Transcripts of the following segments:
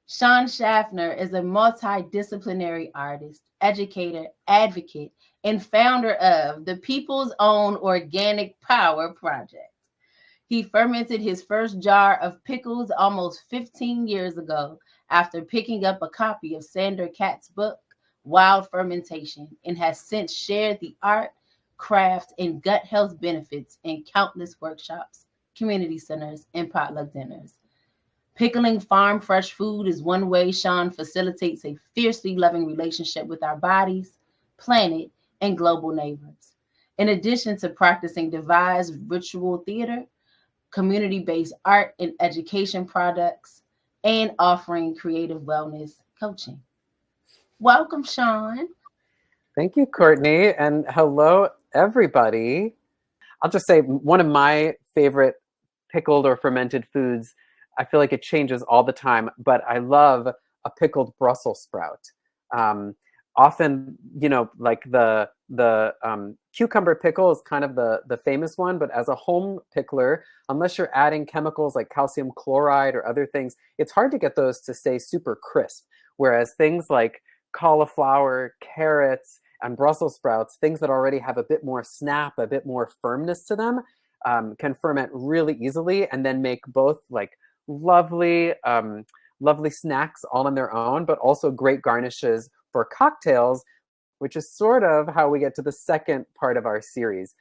Shawn Schaffner is a multidisciplinary artist, educator, advocate, and founder of the People's Own Organic Power Project. He fermented his first jar of pickles almost 15 years ago after picking up a copy of Sandor Katz's book, Wild Fermentation, and has since shared the art, craft, and gut health benefits in countless workshops, community centers, and potluck dinners. Pickling farm fresh food is one way Shawn facilitates a fiercely loving relationship with our bodies, planet, and global neighbors. In addition to practicing devised ritual theater, community based art and education products, and offering creative wellness coaching. Welcome, Shawn. Thank you, Courtney, and hello, everybody. I'll just say one of my favorite pickled or fermented foods, I feel like it changes all the time, but I love a pickled Brussels sprout. Often, like the cucumber pickle is kind of the famous one, but as a home pickler, unless you're adding chemicals like calcium chloride or other things, it's hard to get those to stay super crisp. Whereas things like cauliflower, carrots, and Brussels sprouts, things that already have a bit more snap, a bit more firmness to them, can ferment really easily and then make both like lovely snacks all on their own, but also great garnishes for cocktails, which is sort of how we get to the second part of our series.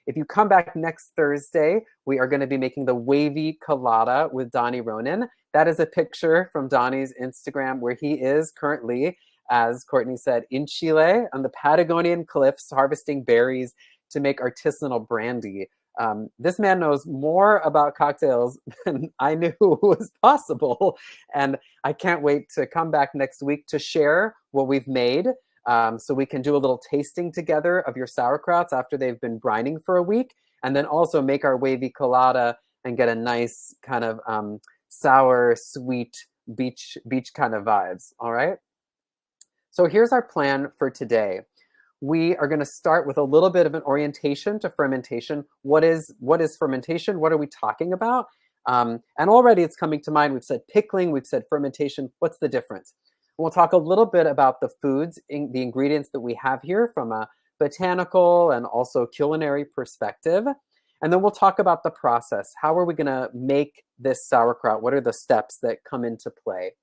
If you come back next Thursday, we are going to be making the Wavy Colada with Dänny Ronan. That is a picture from Donnie's Instagram where he is currently, as Courtney said, in Chile on the Patagonian cliffs harvesting berries to make artisanal brandy. This man knows more about cocktails than I knew was possible. And I can't wait to come back next week to share what we've made. So we can do a little tasting together of your sauerkrauts after they've been brining for a week. And then also make our Wavy Colada and get a nice kind of sour, sweet beach kind of vibes. All right. So here's our plan for today. We are going to start with a little bit of an orientation to fermentation. What is fermentation? What are we talking about? And already it's coming to mind. We've said pickling, we've said fermentation. What's the difference? We'll talk a little bit about the foods, the ingredients that we have here from a botanical and also culinary perspective. And then we'll talk about the process. How are we going to make this sauerkraut? What are the steps that come into play?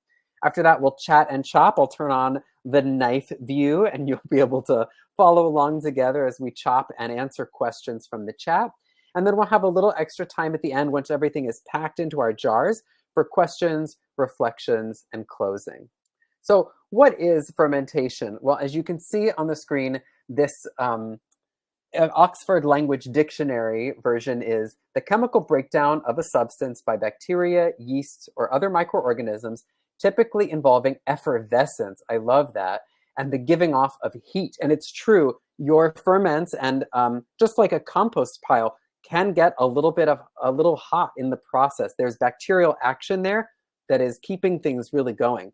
After that, we'll chat and chop. I'll turn on the knife view and you'll be able to follow along together as we chop and answer questions from the chat. And then we'll have a little extra time at the end once everything is packed into our jars for questions, reflections, and closing. So what is fermentation? Well, as you can see on the screen, this Oxford Language Dictionary version is the chemical breakdown of a substance by bacteria, yeast, or other microorganisms, typically involving effervescence. I love that. And the giving off of heat. And it's true, your ferments and just like a compost pile can get a little hot in the process. There's bacterial action there that is keeping things really going.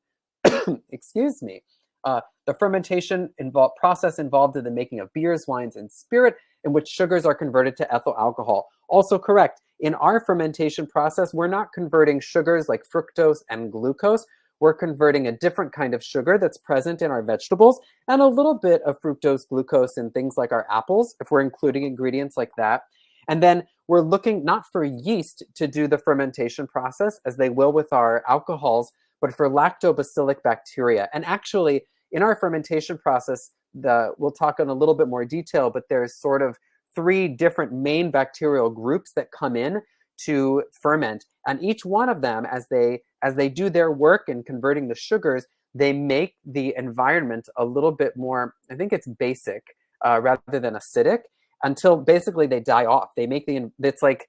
Excuse me. The fermentation process involved in the making of beers, wines, and spirit, in which sugars are converted to ethyl alcohol. Also correct, in our fermentation process, we're not converting sugars like fructose and glucose. We're converting a different kind of sugar that's present in our vegetables and a little bit of fructose, glucose in things like our apples, if we're including ingredients like that. And then we're looking not for yeast to do the fermentation process, as they will with our alcohols, but for lactobacillic bacteria. And actually, in our fermentation process, we'll talk in a little bit more detail, but there's sort of 3 different main bacterial groups that come in to ferment. And each one of them, as they do their work in converting the sugars, they make the environment a little bit more, I think it's basic, rather than acidic, until basically they die off. They make it's like,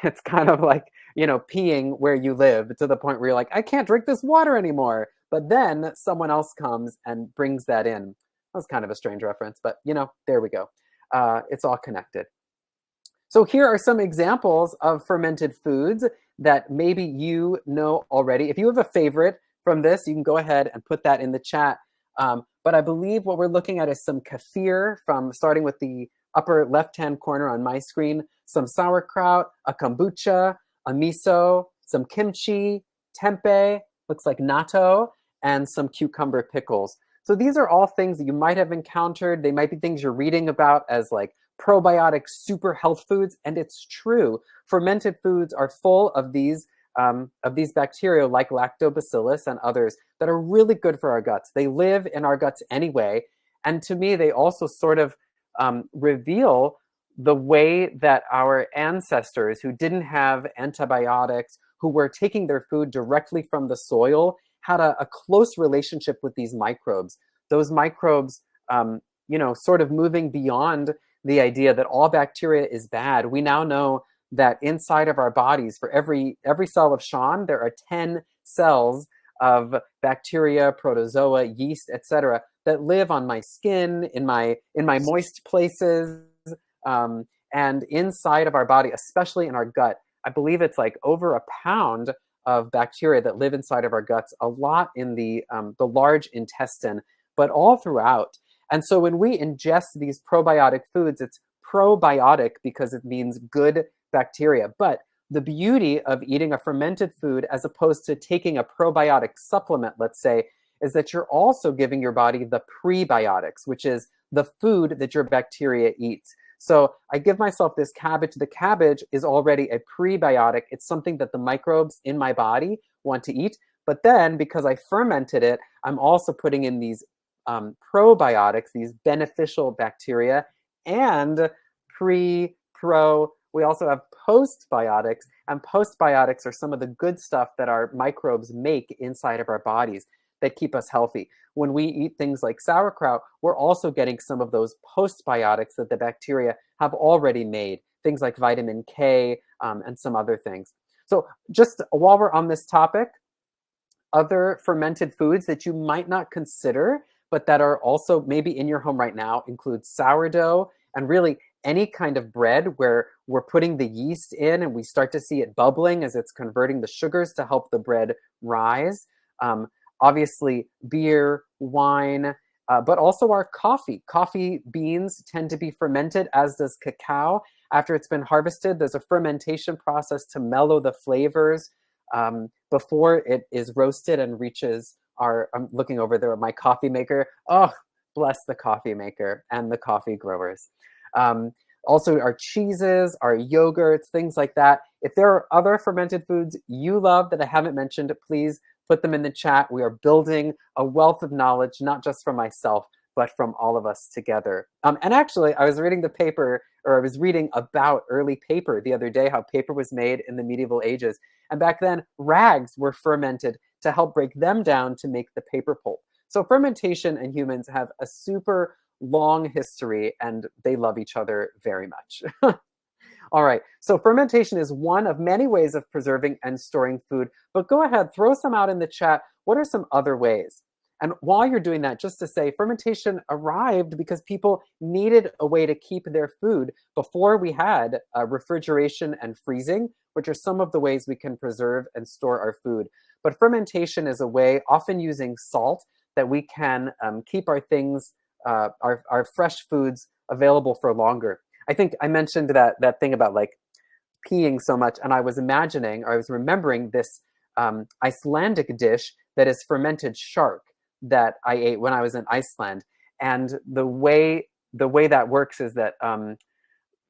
it's kind of like, peeing where you live to the point where you're like, I can't drink this water anymore. But then someone else comes and brings that in. That was kind of a strange reference, but there we go. It's all connected. So here are some examples of fermented foods that maybe you know already. If you have a favorite from this, you can go ahead and put that in the chat. But I believe what we're looking at is some kefir, from starting with the upper left-hand corner on my screen, some sauerkraut, a kombucha, a miso, some kimchi, tempeh, looks like natto, and some cucumber pickles. So these are all things that you might have encountered. They might be things you're reading about as like probiotic super health foods, and it's true. Fermented foods are full of these bacteria like lactobacillus and others that are really good for our guts. They live in our guts anyway, and to me, they also sort of reveal the way that our ancestors who didn't have antibiotics, who were taking their food directly from the soil, had a close relationship with these microbes. Those microbes, sort of moving beyond the idea that all bacteria is bad. We now know that inside of our bodies, for every cell of Shawn, there are 10 cells of bacteria, protozoa, yeast, etc., that live on my skin, in my moist places, and inside of our body, especially in our gut. I believe it's like over a pound of bacteria that live inside of our guts, a lot in the large intestine, but all throughout. And so when we ingest these probiotic foods, it's probiotic because it means good bacteria. But the beauty of eating a fermented food, as opposed to taking a probiotic supplement, let's say, is that you're also giving your body the prebiotics, which is the food that your bacteria eats. So I give myself this cabbage. The cabbage is already a prebiotic. It's something that the microbes in my body want to eat. But then, because I fermented it, I'm also putting in these probiotics, these beneficial bacteria, and pro. We also have postbiotics, and postbiotics are some of the good stuff that our microbes make inside of our bodies that keep us healthy. When we eat things like sauerkraut, we're also getting some of those postbiotics that the bacteria have already made, things like vitamin K and some other things. So just while we're on this topic, other fermented foods that you might not consider, but that are also maybe in your home right now, include sourdough and really any kind of bread where we're putting the yeast in and we start to see it bubbling as it's converting the sugars to help the bread rise. Obviously, beer, wine, but also our coffee. Coffee beans tend to be fermented, as does cacao. After it's been harvested, there's a fermentation process to mellow the flavors before it is roasted and reaches I'm looking over there at my coffee maker. Oh, bless the coffee maker and the coffee growers. Also our cheeses, our yogurts, things like that. If there are other fermented foods you love that I haven't mentioned, please put them in the chat. We are building a wealth of knowledge, not just for myself, but from all of us together. And actually, I was reading about early paper the other day, how paper was made in the medieval ages. And back then, rags were fermented to help break them down to make the paper pulp. So fermentation and humans have a super long history, and they love each other very much. All right, so fermentation is one of many ways of preserving and storing food, but go ahead, throw some out in the chat. What are some other ways? And while you're doing that, just to say, fermentation arrived because people needed a way to keep their food before we had refrigeration and freezing, which are some of the ways we can preserve and store our food. But fermentation is a way, often using salt, that we can keep our things, our fresh foods available for longer. I think I mentioned that thing about like peeing so much, and I was remembering this Icelandic dish that is fermented shark that I ate when I was in Iceland. And the way that works is that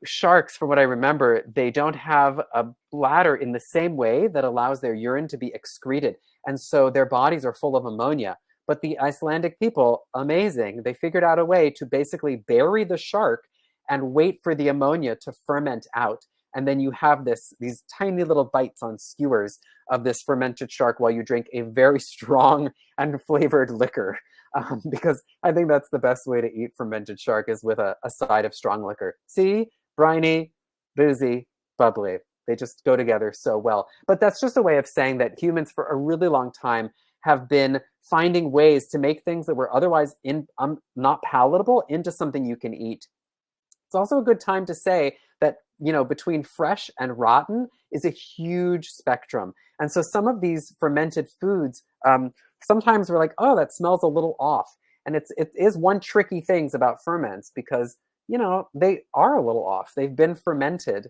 sharks, from what I remember, they don't have a bladder in the same way that allows their urine to be excreted. And so their bodies are full of ammonia. But the Icelandic people, amazing, they figured out a way to basically bury the shark and wait for the ammonia to ferment out. And then you have these tiny little bites on skewers of this fermented shark while you drink a very strong and flavored liquor. Because I think that's the best way to eat fermented shark, is with a side of strong liquor. See, Briny, Boozy, Bubbly. They just go together so well. But that's just a way of saying that humans for a really long time have been finding ways to make things that were otherwise not palatable into something you can eat. It's also a good time to say that, between fresh and rotten is a huge spectrum. And so some of these fermented foods, sometimes we're like, oh, that smells a little off. And it is one tricky thing about ferments, because, they are a little off. They've been fermented.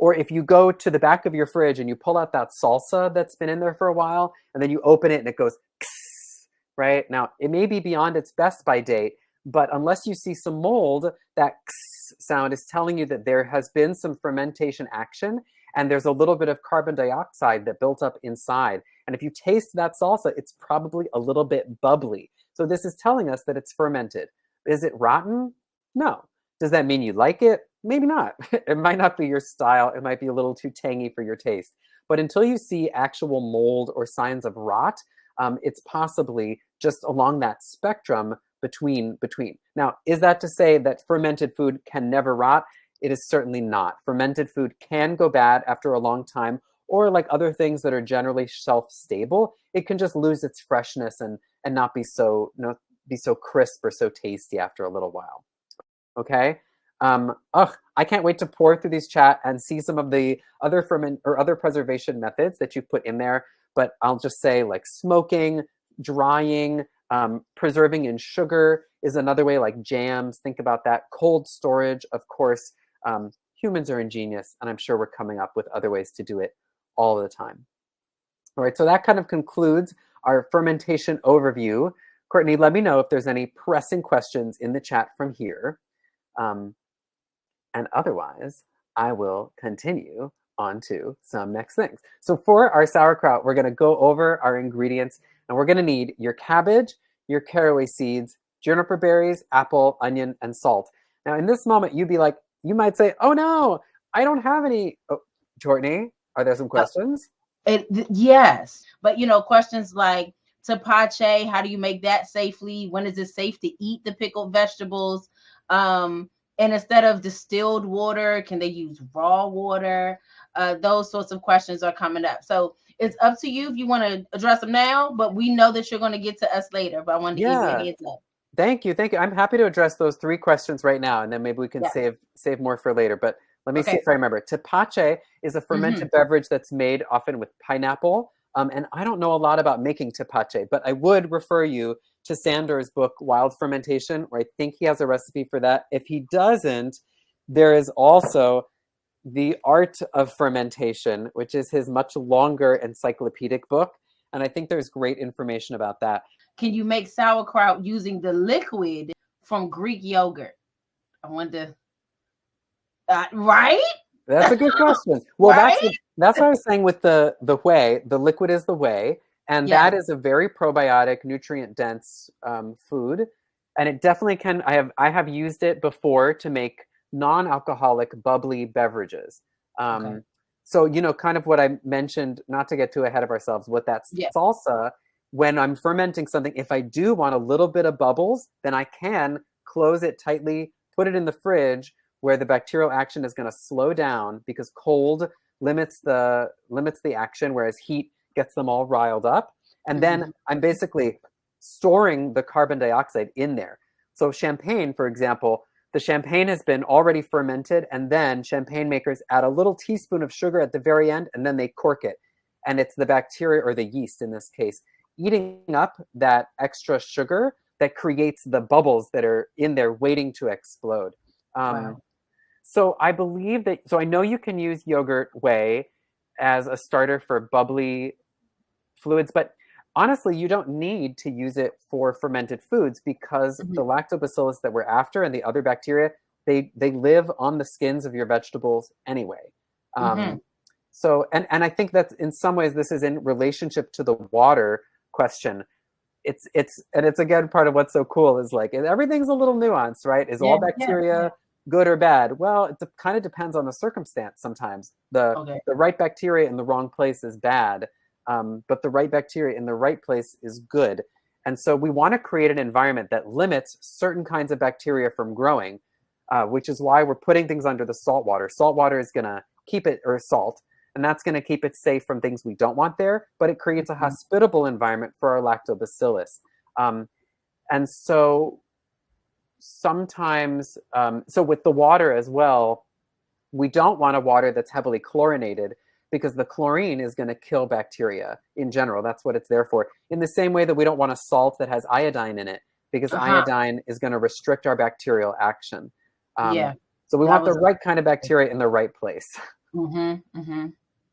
Or if you go to the back of your fridge and you pull out that salsa that's been in there for a while, and then you open it and it goes, right? Now, it may be beyond its best by date, but unless you see some mold, that sound is telling you that there has been some fermentation action and there's a little bit of carbon dioxide that built up inside. And if you taste that salsa, it's probably a little bit bubbly. So this is telling us that it's fermented. Is it rotten? No. Does that mean you like it? Maybe not. It might not be your style. It might be a little too tangy for your taste. But until you see actual mold or signs of rot, it's possibly just along that spectrum between. Now, is that to say that fermented food can never rot? It is certainly not. Fermented food can go bad after a long time, or like other things that are generally shelf-stable, it can just lose its freshness and not be so crisp or so tasty after a little while. Okay. I can't wait to pour through these chat and see some of the other other preservation methods that you've put in there. But I'll just say, like, smoking, drying, preserving in sugar is another way, like jams. Think about that. Cold storage, of course. Humans are ingenious, and I'm sure we're coming up with other ways to do it all the time. All right, so that kind of concludes our fermentation overview. Courtney, let me know if there's any pressing questions in the chat from here. And otherwise, I will continue on to some next things. So for our sauerkraut, we're going to go over our ingredients, and we're going to need your cabbage, your caraway seeds, juniper berries, apple, onion, and salt. Now, in this moment, you might say, oh no, I don't have any. Oh, Courtney, are there some questions? Yes, but questions like tapache, how do you make that safely? When is it safe to eat the pickled vegetables? And instead of distilled water, can they use raw water? Those sorts of questions are coming up. So it's up to you if you want to address them now, but we know that you're going to get to us later. But I wanted to give you a heads up. Thank you. I'm happy to address those 3 questions right now, and then maybe we can save more for later. But let me see if I remember. Tapache is a fermented beverage that's made often with pineapple. And I don't know a lot about making tapache, but I would refer you to Sandor's book, Wild Fermentation, where I think he has a recipe for that. If he doesn't, there is also The Art of Fermentation, which is his much longer encyclopedic book. And I think there's great information about that. Can you make sauerkraut using the liquid from Greek yogurt? I wonder. Right? That's a good question. Well, right? that's what I was saying with the whey. The liquid is the whey. And that is a very probiotic, nutrient-dense food. And it definitely can, I have used it before to make non-alcoholic bubbly beverages. So, kind of what I mentioned, not to get too ahead of ourselves, what that's salsa, when I'm fermenting something, if I do want a little bit of bubbles, then I can close it tightly, put it in the fridge where the bacterial action is going to slow down, because cold limits the action, whereas heat gets them all riled up. And then I'm basically storing the carbon dioxide in there. So champagne, for example, the champagne has been already fermented, and then champagne makers add a little teaspoon of sugar at the very end, and then they cork it. And it's the bacteria, or the yeast in this case, eating up that extra sugar that creates the bubbles that are in there waiting to explode. So I believe that, so I know you can use yogurt whey as a starter for bubbly fluids, but honestly, you don't need to use it for fermented foods, because the lactobacillus that we're after and the other bacteria, they live on the skins of your vegetables anyway. So, and I think that in some ways, this is in relationship to the water question. It's again, part of what's so cool is, like, everything's a little nuanced, right? Is all bacteria good or bad? Well, it kind of depends on the circumstance sometimes. The right bacteria in the wrong place is bad. But the right bacteria in the right place is good. And so we want to create an environment that limits certain kinds of bacteria from growing, which is why we're putting things under the salt water. Salt water is going to keep it, or salt, and that's going to keep it safe from things we don't want there, but it creates a hospitable environment for our lactobacillus. And so sometimes, so with the water as well, we don't want a water that's heavily chlorinated, because the chlorine is going to kill bacteria in general. That's what it's there for. In the same way that we don't want a salt that has iodine in it, because iodine is going to restrict our bacterial action. So we want the right kind of bacteria in the right place. Mm-hmm. Mm-hmm.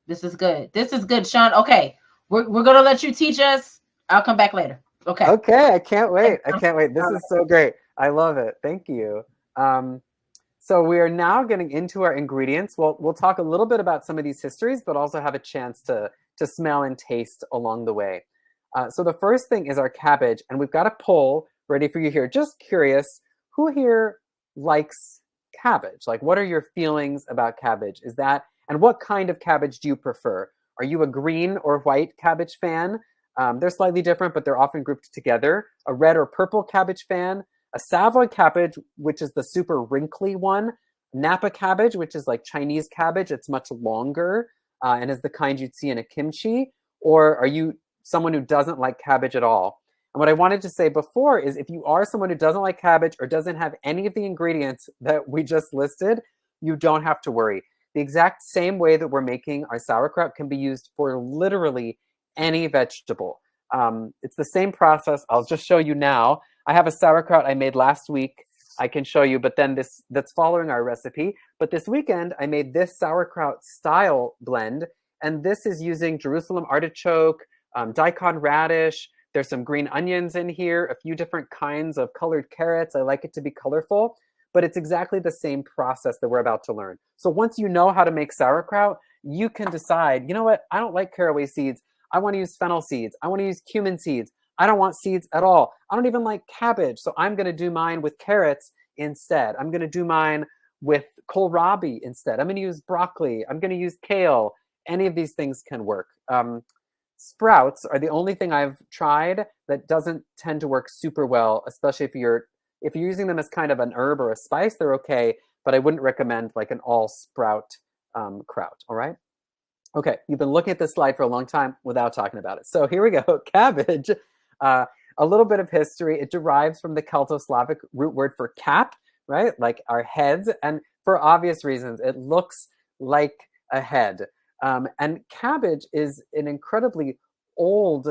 This is good. This is good, Shawn. Okay, we're gonna let you teach us. I'll come back later. Okay. Okay, I can't wait. I can't wait. This is so great. I love it. Thank you. Um, so we are now getting into our ingredients. We'll talk a little bit about some of these histories, but also have a chance to smell and taste along the way. So the first thing is our cabbage, and we've got a poll ready for you here. Just curious, who here likes cabbage? Like, what are your feelings about cabbage? And what kind of cabbage do you prefer? Are you a green or white cabbage fan? They're slightly different, but they're often grouped together. A red or purple cabbage fan, a Savoy cabbage, which is the super wrinkly one, Napa cabbage, which is like Chinese cabbage. It's much longer and is the kind you'd see in a kimchi. Or are you someone who doesn't like cabbage at all? And what I wanted to say before is if you are someone who doesn't like cabbage or doesn't have any of the ingredients that we just listed, you don't have to worry. The exact same way that we're making our sauerkraut can be used for literally any vegetable. It's the same process. I'll just show you now. I have a sauerkraut I made last week. I can show you, but then that's following our recipe. But this weekend, I made this sauerkraut style blend, and this is using Jerusalem artichoke, daikon radish. There's some green onions in here, a few different kinds of colored carrots. I like it to be colorful, but it's exactly the same process that we're about to learn. So once you know how to make sauerkraut, you can decide, you know what, I don't like caraway seeds. I want to use fennel seeds. I want to use cumin seeds. I don't want seeds at all. I don't even like cabbage. So I'm going to do mine with carrots instead. I'm going to do mine with kohlrabi instead. I'm going to use broccoli. I'm going to use kale. Any of these things can work. Sprouts are the only thing I've tried that doesn't tend to work super well, especially if you're using them as kind of an herb or a spice, they're okay, but I wouldn't recommend like an all sprout kraut, all right? Okay, you've been looking at this slide for a long time without talking about it. So here we go, cabbage. A little bit of history. It derives from the Celto-Slavic root word for cap, right? Like our heads. And for obvious reasons, it looks like a head. And cabbage is an incredibly old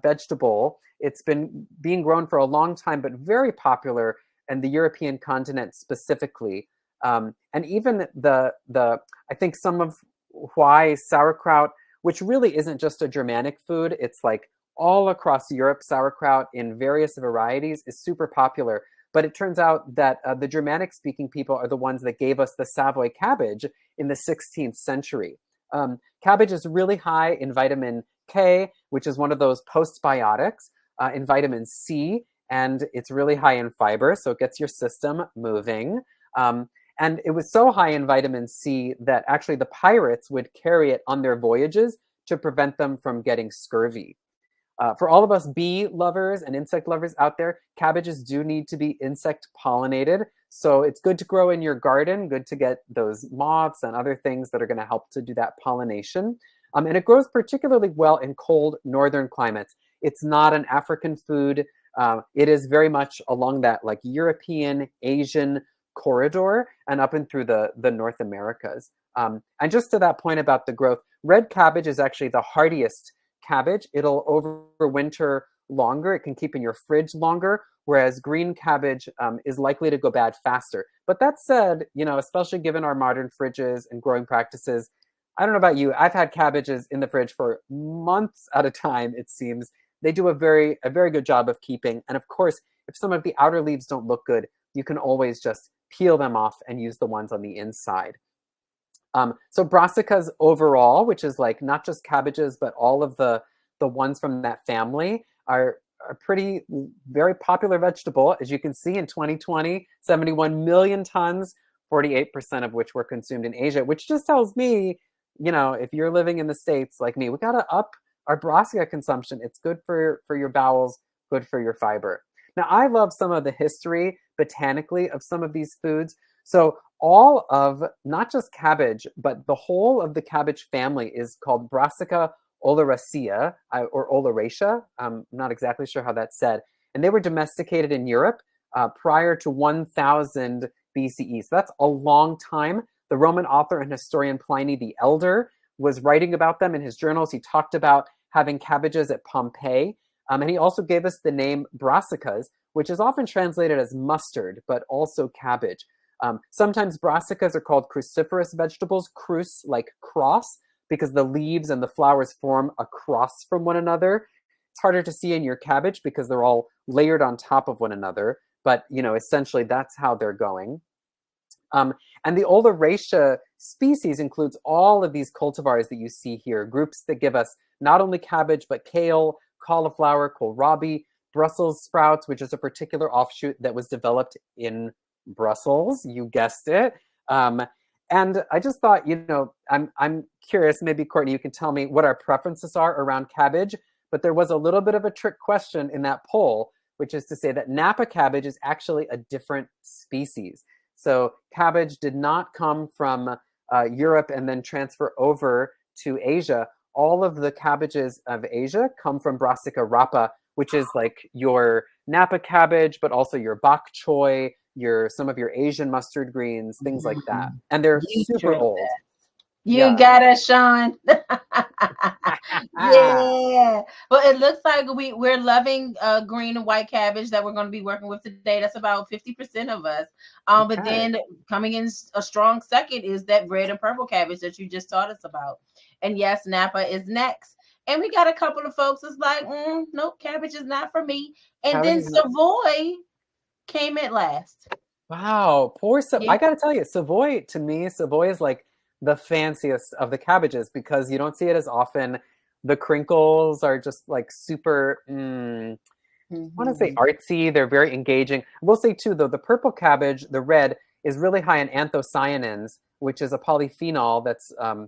vegetable. It's been being grown for a long time, but very popular in the European continent specifically. And even I think some of why sauerkraut, which really isn't just a Germanic food, it's like all across Europe, sauerkraut in various varieties is super popular. But it turns out that the Germanic-speaking people are the ones that gave us the Savoy cabbage in the 16th century. Cabbage is really high in vitamin K, which is one of those postbiotics, in vitamin C, and it's really high in fiber, so it gets your system moving. And it was so high in vitamin C that actually the pirates would carry it on their voyages to prevent them from getting scurvy. For all of us bee lovers and insect lovers out there, cabbages do need to be insect pollinated. So it's good to grow in your garden, good to get those moths and other things that are going to help to do that pollination. And it grows particularly well in cold northern climates. It's not an African food. It is very much along that like European, Asian corridor and up and through the North Americas. And just to that point about the growth, red cabbage is actually the hardiest cabbage. It'll overwinter longer. It can keep in your fridge longer, whereas green cabbage is likely to go bad faster. But that said, especially given our modern fridges and growing practices, I don't know about you, I've had cabbages in the fridge for months at a time, it seems. They do a very good job of keeping. And of course, if some of the outer leaves don't look good, you can always just peel them off and use the ones on the inside. So brassicas overall, which is like not just cabbages, but all of the ones from that family are pretty, very popular vegetable. As you can see in 2020, 71 million tons, 48% of which were consumed in Asia, which just tells me, if you're living in the States like me, we got to up our brassica consumption. It's good for your bowels, good for your fiber. Now, I love some of the history botanically of some of these foods. So all of, not just cabbage, but the whole of the cabbage family is called Brassica oleracea, or oleracea. I'm not exactly sure how that's said. And they were domesticated in Europe prior to 1000 BCE. So that's a long time. The Roman author and historian Pliny the Elder was writing about them in his journals. He talked about having cabbages at Pompeii. And he also gave us the name brassicas, which is often translated as mustard, but also cabbage. Sometimes brassicas are called cruciferous vegetables, cruce like cross, because the leaves and the flowers form across from one another. It's harder to see in your cabbage because they're all layered on top of one another, but essentially that's how they're going. And the Oleracea species includes all of these cultivars that you see here, groups that give us not only cabbage, but kale, cauliflower, kohlrabi, Brussels sprouts, which is a particular offshoot that was developed in Brussels. You guessed it. And I just thought, I'm curious, maybe Courtney, you can tell me what our preferences are around cabbage, but there was a little bit of a trick question in that poll, which is to say that Napa cabbage is actually a different species. So cabbage did not come from Europe and then transfer over to Asia. All of the cabbages of Asia come from Brassica rapa, which is like your Napa cabbage, but also your bok choy, some of your Asian mustard greens, things like that. And they're super old. You got us, Shawn. Yeah. Well, it looks like we're loving green and white cabbage that we're going to be working with today. That's about 50% of us. Okay. But then coming in a strong second is that red and purple cabbage that you just taught us about. And yes, Napa is next. And we got a couple of folks that's like, nope, cabbage is not for me. And cabbage then Savoy came at last. Wow, poor I got to tell you, Savoy, to me, Savoy is like the fanciest of the cabbages because you don't see it as often. The crinkles are just like super, I want to say artsy. They're very engaging. I will say too, though, the purple cabbage, the red, is really high in anthocyanins, which is a polyphenol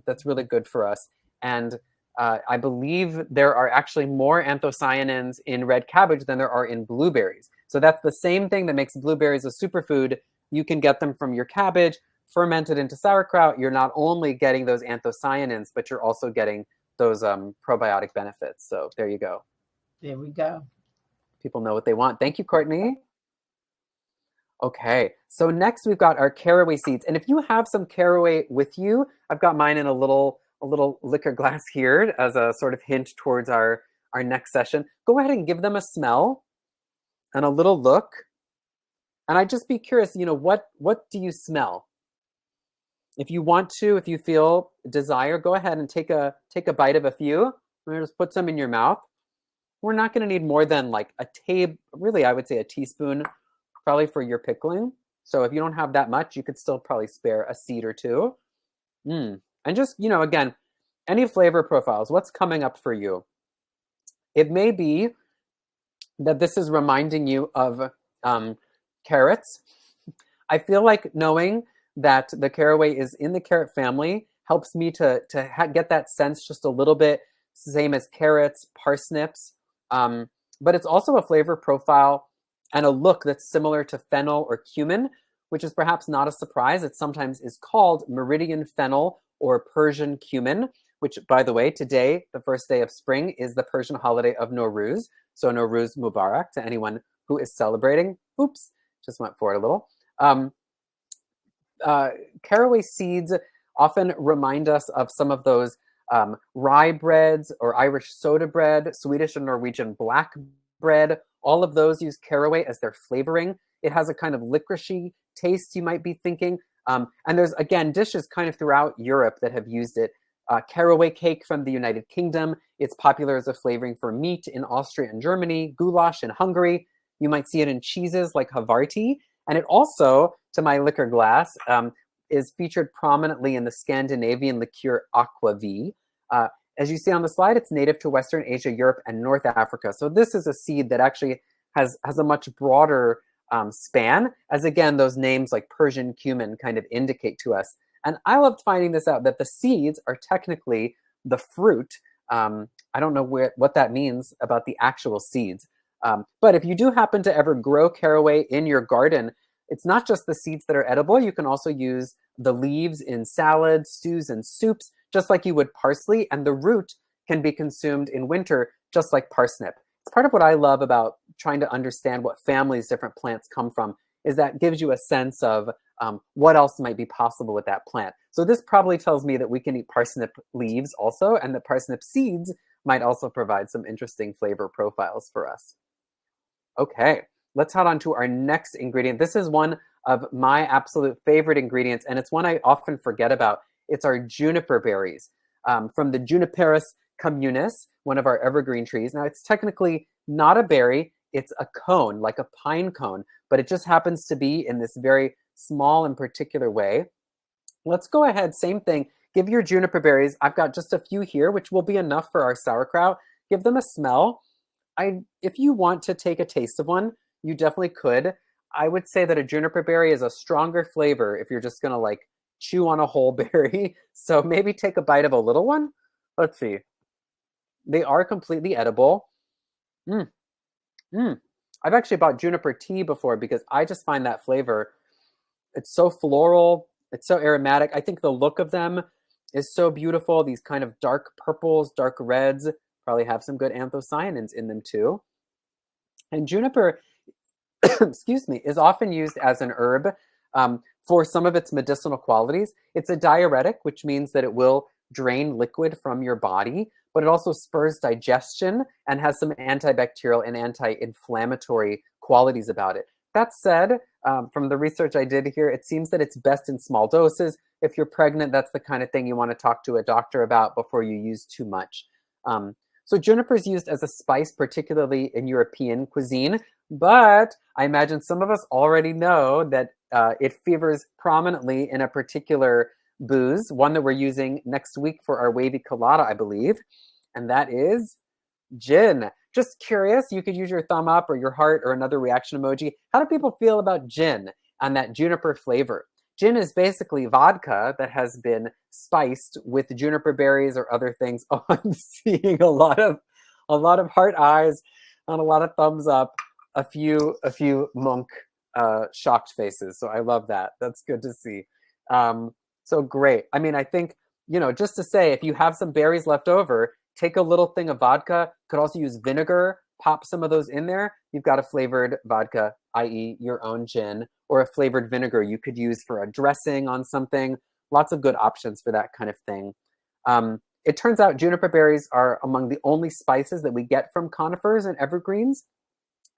that's really good for us. And I believe there are actually more anthocyanins in red cabbage than there are in blueberries. So that's the same thing that makes blueberries a superfood. You can get them from your cabbage, fermented into sauerkraut. You're not only getting those anthocyanins, but you're also getting those probiotic benefits. So there you go. There we go. People know what they want. Thank you, Courtney. Okay, so next we've got our caraway seeds. And if you have some caraway with you, I've got mine in a little liquor glass here as a sort of hint towards our next session. Go ahead and give them a smell and a little look. And I'd just be curious, what do you smell? If you want to, if you feel desire, go ahead and take a bite of a few. And just put some in your mouth. We're not going to need more than like really, I would say a teaspoon probably for your pickling. So if you don't have that much, you could still probably spare a seed or two. And just, again, any flavor profiles, what's coming up for you? It may be that this is reminding you of carrots. I feel like knowing that the caraway is in the carrot family helps me to get that sense just a little bit, same as carrots, parsnips. But it's also a flavor profile and a look that's similar to fennel or cumin, which is perhaps not a surprise. It sometimes is called Meridian fennel or Persian cumin, which, by the way, today, the first day of spring, is the Persian holiday of Nowruz. So Nowruz Mubarak to anyone who is celebrating. Oops, just went for it a little. Caraway seeds often remind us of some of those rye breads or Irish soda bread, Swedish and Norwegian black bread. All of those use caraway as their flavoring. It has a kind of licoricey taste, you might be thinking. And there's, again, dishes kind of throughout Europe that have used it. Caraway cake from the United Kingdom. It's popular as a flavoring for meat in Austria and Germany, goulash in Hungary. You might see it in cheeses like Havarti. And it also, to my liquor glass, is featured prominently in the Scandinavian liqueur aquavit. As you see on the slide, it's native to Western Asia, Europe, and North Africa. So this is a seed that actually has a much broader span, as again, those names like Persian cumin kind of indicate to us. And I loved finding this out, that the seeds are technically the fruit. I don't know what that means about the actual seeds. But if you do happen to ever grow caraway in your garden, it's not just the seeds that are edible. You can also use the leaves in salads, stews, and soups, just like you would parsley. And the root can be consumed in winter, just like parsnip. It's part of what I love about trying to understand what families different plants come from, is that gives you a sense of what else might be possible with that plant. So this probably tells me that we can eat parsnip leaves also, and that parsnip seeds might also provide some interesting flavor profiles for us. Okay, let's head on to our next ingredient. This is one of my absolute favorite ingredients, and it's one I often forget about. It's our juniper berries from the Juniperus communis, one of our evergreen trees. Now, it's technically not a berry, it's a cone, like a pine cone, but it just happens to be in this very small and particular way. Let's go ahead, same thing. Give your juniper berries. I've got just a few here, which will be enough for our sauerkraut. Give them a smell. If you want to take a taste of one, you definitely could. I would say that a juniper berry is a stronger flavor if you're just gonna like chew on a whole berry. So maybe take a bite of a little one. Let's see. They are completely edible. I've actually bought juniper tea before because I just find that flavor, it's so floral, it's so aromatic. I think the look of them is so beautiful. These kind of dark purples, dark reds, probably have some good anthocyanins in them too. And juniper, excuse me, is often used as an herb for some of its medicinal qualities. It's a diuretic, which means that it will drain liquid from your body, but it also spurs digestion and has some antibacterial and anti-inflammatory qualities about it. That said, from the research I did here, it seems that it's best in small doses. If you're pregnant, that's the kind of thing you want to talk to a doctor about before you use too much. So juniper is used as a spice, particularly in European cuisine, but I imagine some of us already know that it figures prominently in a particular booze, one that we're using next week for our Wavy Colada, I believe, and that is gin. Just curious, you could use your thumb up or your heart or another reaction emoji. How do people feel about gin and that juniper flavor? Gin is basically vodka that has been spiced with juniper berries or other things. Oh, I'm seeing a lot of heart eyes and a lot of thumbs up, a few monk shocked faces. So I love that. That's good to see. So great. I mean, I think, just to say, if you have some berries left over, take a little thing of vodka. Could also use vinegar, pop some of those in there. You've got a flavored vodka, i.e. your own gin, or a flavored vinegar you could use for a dressing on something. Lots of good options for that kind of thing. It turns out juniper berries are among the only spices that we get from conifers and evergreens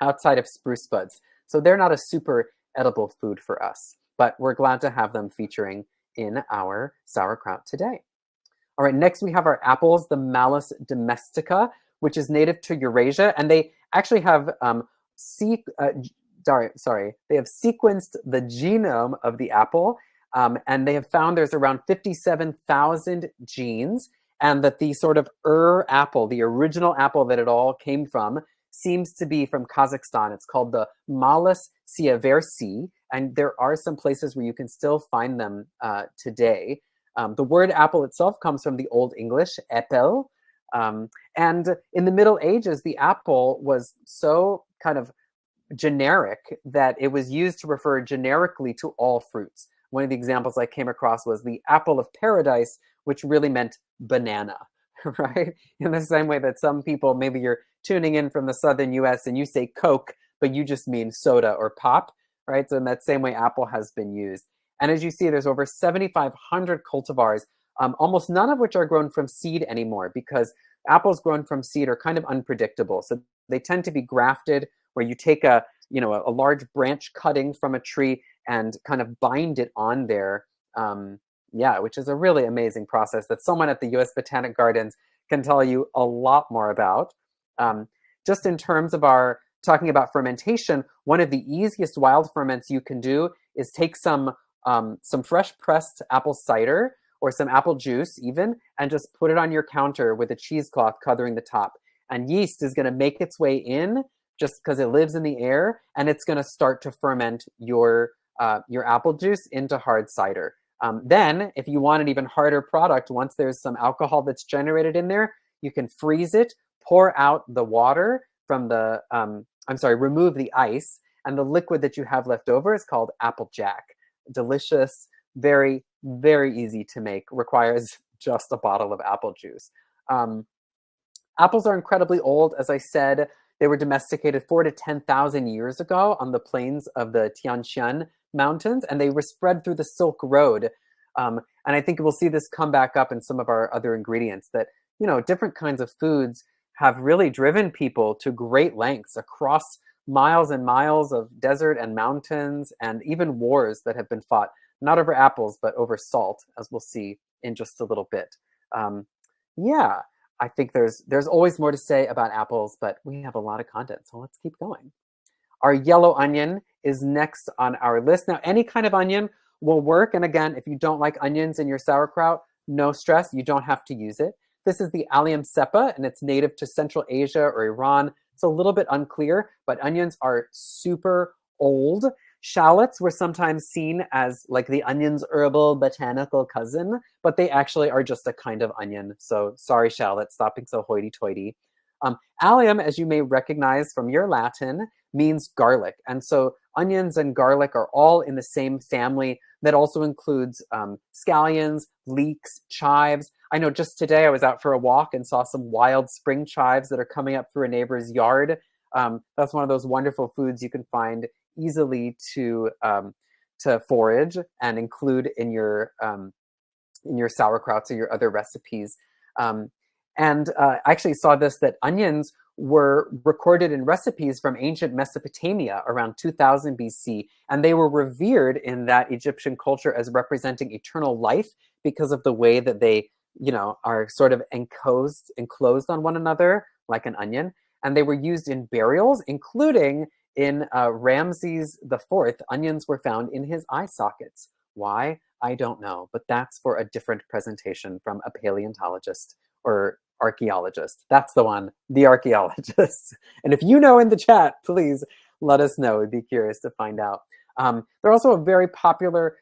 outside of spruce buds. So they're not a super edible food for us, but we're glad to have them featuring in our sauerkraut today. All right, next we have our apples, the Malus domestica, which is native to Eurasia, and they actually have they have sequenced the genome of the apple, and they have found there's around 57,000 genes, and that the sort of apple, the original apple that it all came from, seems to be from Kazakhstan. It's called the Malus sieversi, and there are some places where you can still find them today. The word apple itself comes from the Old English, epel, and in the Middle Ages, the apple was so kind of generic that it was used to refer generically to all fruits. One of the examples I came across was the apple of paradise, which really meant banana, right? In the same way that some people, maybe you're tuning in from the southern US and you say Coke, but you just mean soda or pop, right? So in that same way, apple has been used. And as you see, there's over 7,500 cultivars, almost none of which are grown from seed anymore because apples grown from seed are kind of unpredictable. So they tend to be grafted, where you take a large branch cutting from a tree and kind of bind it on there. Which is a really amazing process that someone at the US Botanic Gardens can tell you a lot more about. Just in terms of our talking about fermentation, one of the easiest wild ferments you can do is take some fresh pressed apple cider or some apple juice even, and just put it on your counter with a cheesecloth covering the top. And yeast is going to make its way in just because it lives in the air, and it's going to start to ferment your apple juice into hard cider. Then, if you want an even harder product, once there's some alcohol that's generated in there, you can freeze it, pour out the water from the, remove the ice, and the liquid that you have left over is called Applejack. Delicious, very, very easy to make, requires just a bottle of apple juice. Apples are incredibly old. As I said, they were domesticated 4,000 to 10,000 years ago on the plains of the Tian Shan Mountains, and they were spread through the Silk Road. And I think we'll see this come back up in some of our other ingredients, that, different kinds of foods have really driven people to great lengths across miles and miles of desert and mountains and even wars that have been fought, not over apples, but over salt, as we'll see in just a little bit. Yeah, I think there's always more to say about apples, but we have a lot of content, so let's keep going. Our yellow onion is next on our list. Now, any kind of onion will work. And again, if you don't like onions in your sauerkraut, no stress, you don't have to use it. This is the Allium cepa, and it's native to Central Asia or Iran. It's a little bit unclear, but onions are super old. Shallots were sometimes seen as like the onion's herbal botanical cousin, but they actually are just a kind of onion. So sorry, shallot, stop being so hoity-toity. Allium, as you may recognize from your Latin, means garlic. And so onions and garlic are all in the same family that also includes scallions, leeks, chives. I know just today I was out for a walk and saw some wild spring chives that are coming up through a neighbor's yard. That's one of those wonderful foods you can find easily to forage and include in your sauerkrauts or your other recipes. And I actually saw this, that onions were recorded in recipes from ancient Mesopotamia around 2000 BC, and they were revered in that Egyptian culture as representing eternal life because of the way that they, are sort of enclosed on one another like an onion. And they were used in burials, including in Ramses IV. Onions were found in his eye sockets. Why? I don't know, but that's for a different presentation from a paleontologist or archaeologist. That's the one, the archaeologist. And if you know in the chat, please let us know. We'd be curious to find out. They're also a very popular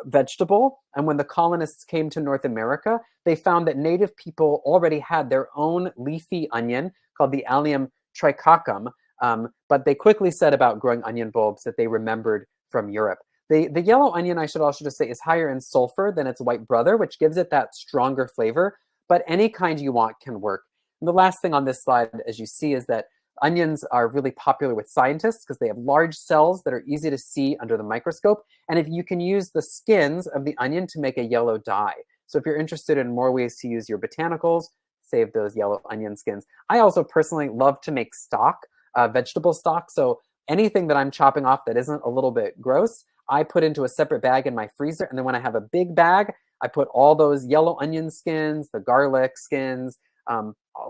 vegetable. And when the colonists came to North America, they found that native people already had their own leafy onion called the Allium tricoccum. But they quickly said about growing onion bulbs that they remembered from Europe. The yellow onion, I should also just say, is higher in sulfur than its white brother, which gives it that stronger flavor, but any kind you want can work. And the last thing on this slide, as you see, is that onions are really popular with scientists because they have large cells that are easy to see under the microscope. And if you can use the skins of the onion to make a yellow dye. So if you're interested in more ways to use your botanicals, save those yellow onion skins. I also personally love to make stock, vegetable stock. So anything that I'm chopping off that isn't a little bit gross, I put into a separate bag in my freezer. And then when I have a big bag, I put all those yellow onion skins, the garlic skins,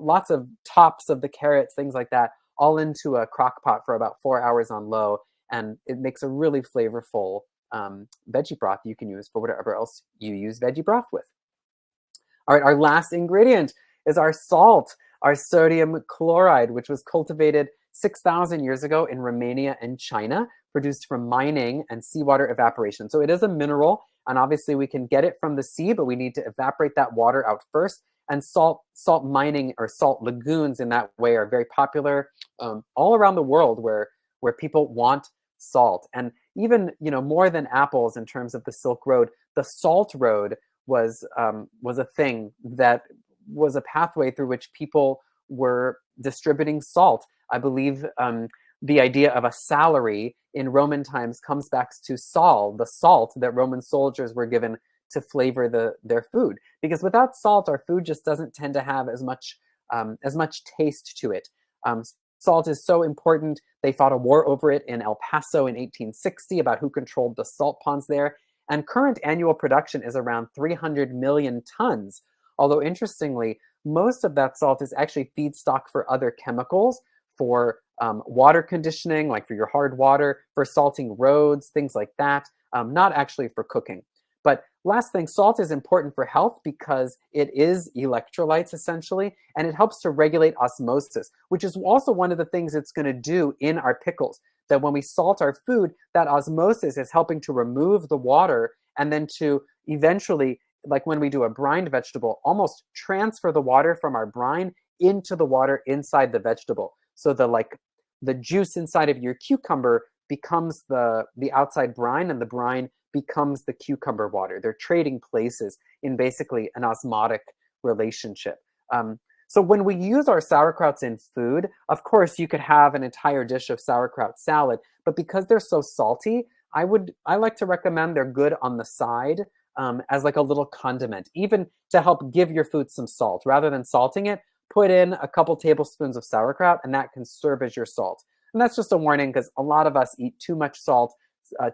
lots of tops of the carrots, things like that, all into a crock pot for about 4 hours on low. And it makes a really flavorful veggie broth you can use for whatever else you use veggie broth with. All right, our last ingredient is our salt, our sodium chloride, which was cultivated 6,000 years ago in Romania and China, produced from mining and seawater evaporation. So it is a mineral, and obviously we can get it from the sea, but we need to evaporate that water out first. And salt mining or salt lagoons in that way are very popular all around the world where people want salt. And even more than apples in terms of the Silk Road, the Salt Road was a thing that was a pathway through which people were distributing salt. I believe the idea of a salary in Roman times comes back to sal, the salt that Roman soldiers were given to flavor their food. Because without salt, our food just doesn't tend to have as much taste to it. Salt is so important. They fought a war over it in El Paso in 1860 about who controlled the salt ponds there. And current annual production is around 300 million tons. Although interestingly, most of that salt is actually feedstock for other chemicals, for water conditioning, like for your hard water, for salting roads, things like that, not actually for cooking. But last thing, salt is important for health because it is electrolytes essentially, and it helps to regulate osmosis, which is also one of the things it's going to do in our pickles. That when we salt our food, that osmosis is helping to remove the water and then to eventually, like when we do a brined vegetable, almost transfer the water from our brine into the water inside the vegetable. So the juice inside of your cucumber becomes the outside brine, and the brine becomes the cucumber water. They're trading places in basically an osmotic relationship. So when we use our sauerkrauts in food, of course, you could have an entire dish of sauerkraut salad, but because they're so salty, I like to recommend they're good on the side as like a little condiment, even to help give your food some salt. Rather than salting it, put in a couple tablespoons of sauerkraut, and that can serve as your salt. And that's just a warning because a lot of us eat too much salt.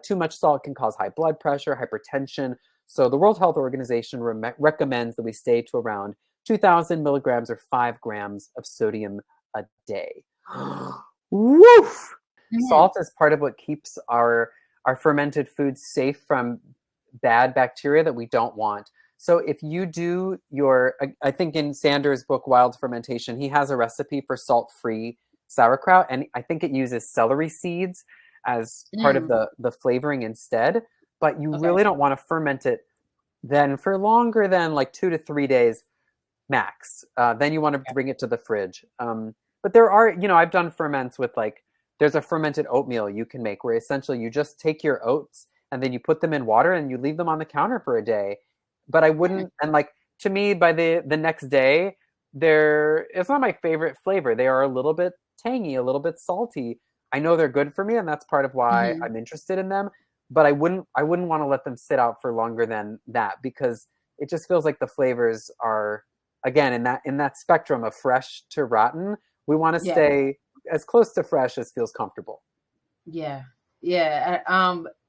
Too much salt can cause high blood pressure, hypertension. So the World Health Organization recommends that we stay to around 2,000 milligrams or 5 grams of sodium a day. Woof! Salt is part of what keeps our fermented foods safe from bad bacteria that we don't want. So if you do I think in Sanders' book, Wild Fermentation, he has a recipe for salt-free sauerkraut, and I think it uses celery seeds as part of the flavoring instead. But you really don't want to ferment it then for longer than like 2 to 3 days max. Then you want to bring it to the fridge. But there are, I've done ferments with there's a fermented oatmeal you can make where essentially you just take your oats and then you put them in water and you leave them on the counter for a day. But I wouldn't, and to me, by the next day, it's not my favorite flavor. They are a little bit tangy, a little bit salty. I know they're good for me, and that's part of why I'm interested in them. But I wouldn't want to let them sit out for longer than that because it just feels like the flavors are, again, in that spectrum of fresh to rotten. We want to stay as close to fresh as feels comfortable. Yeah.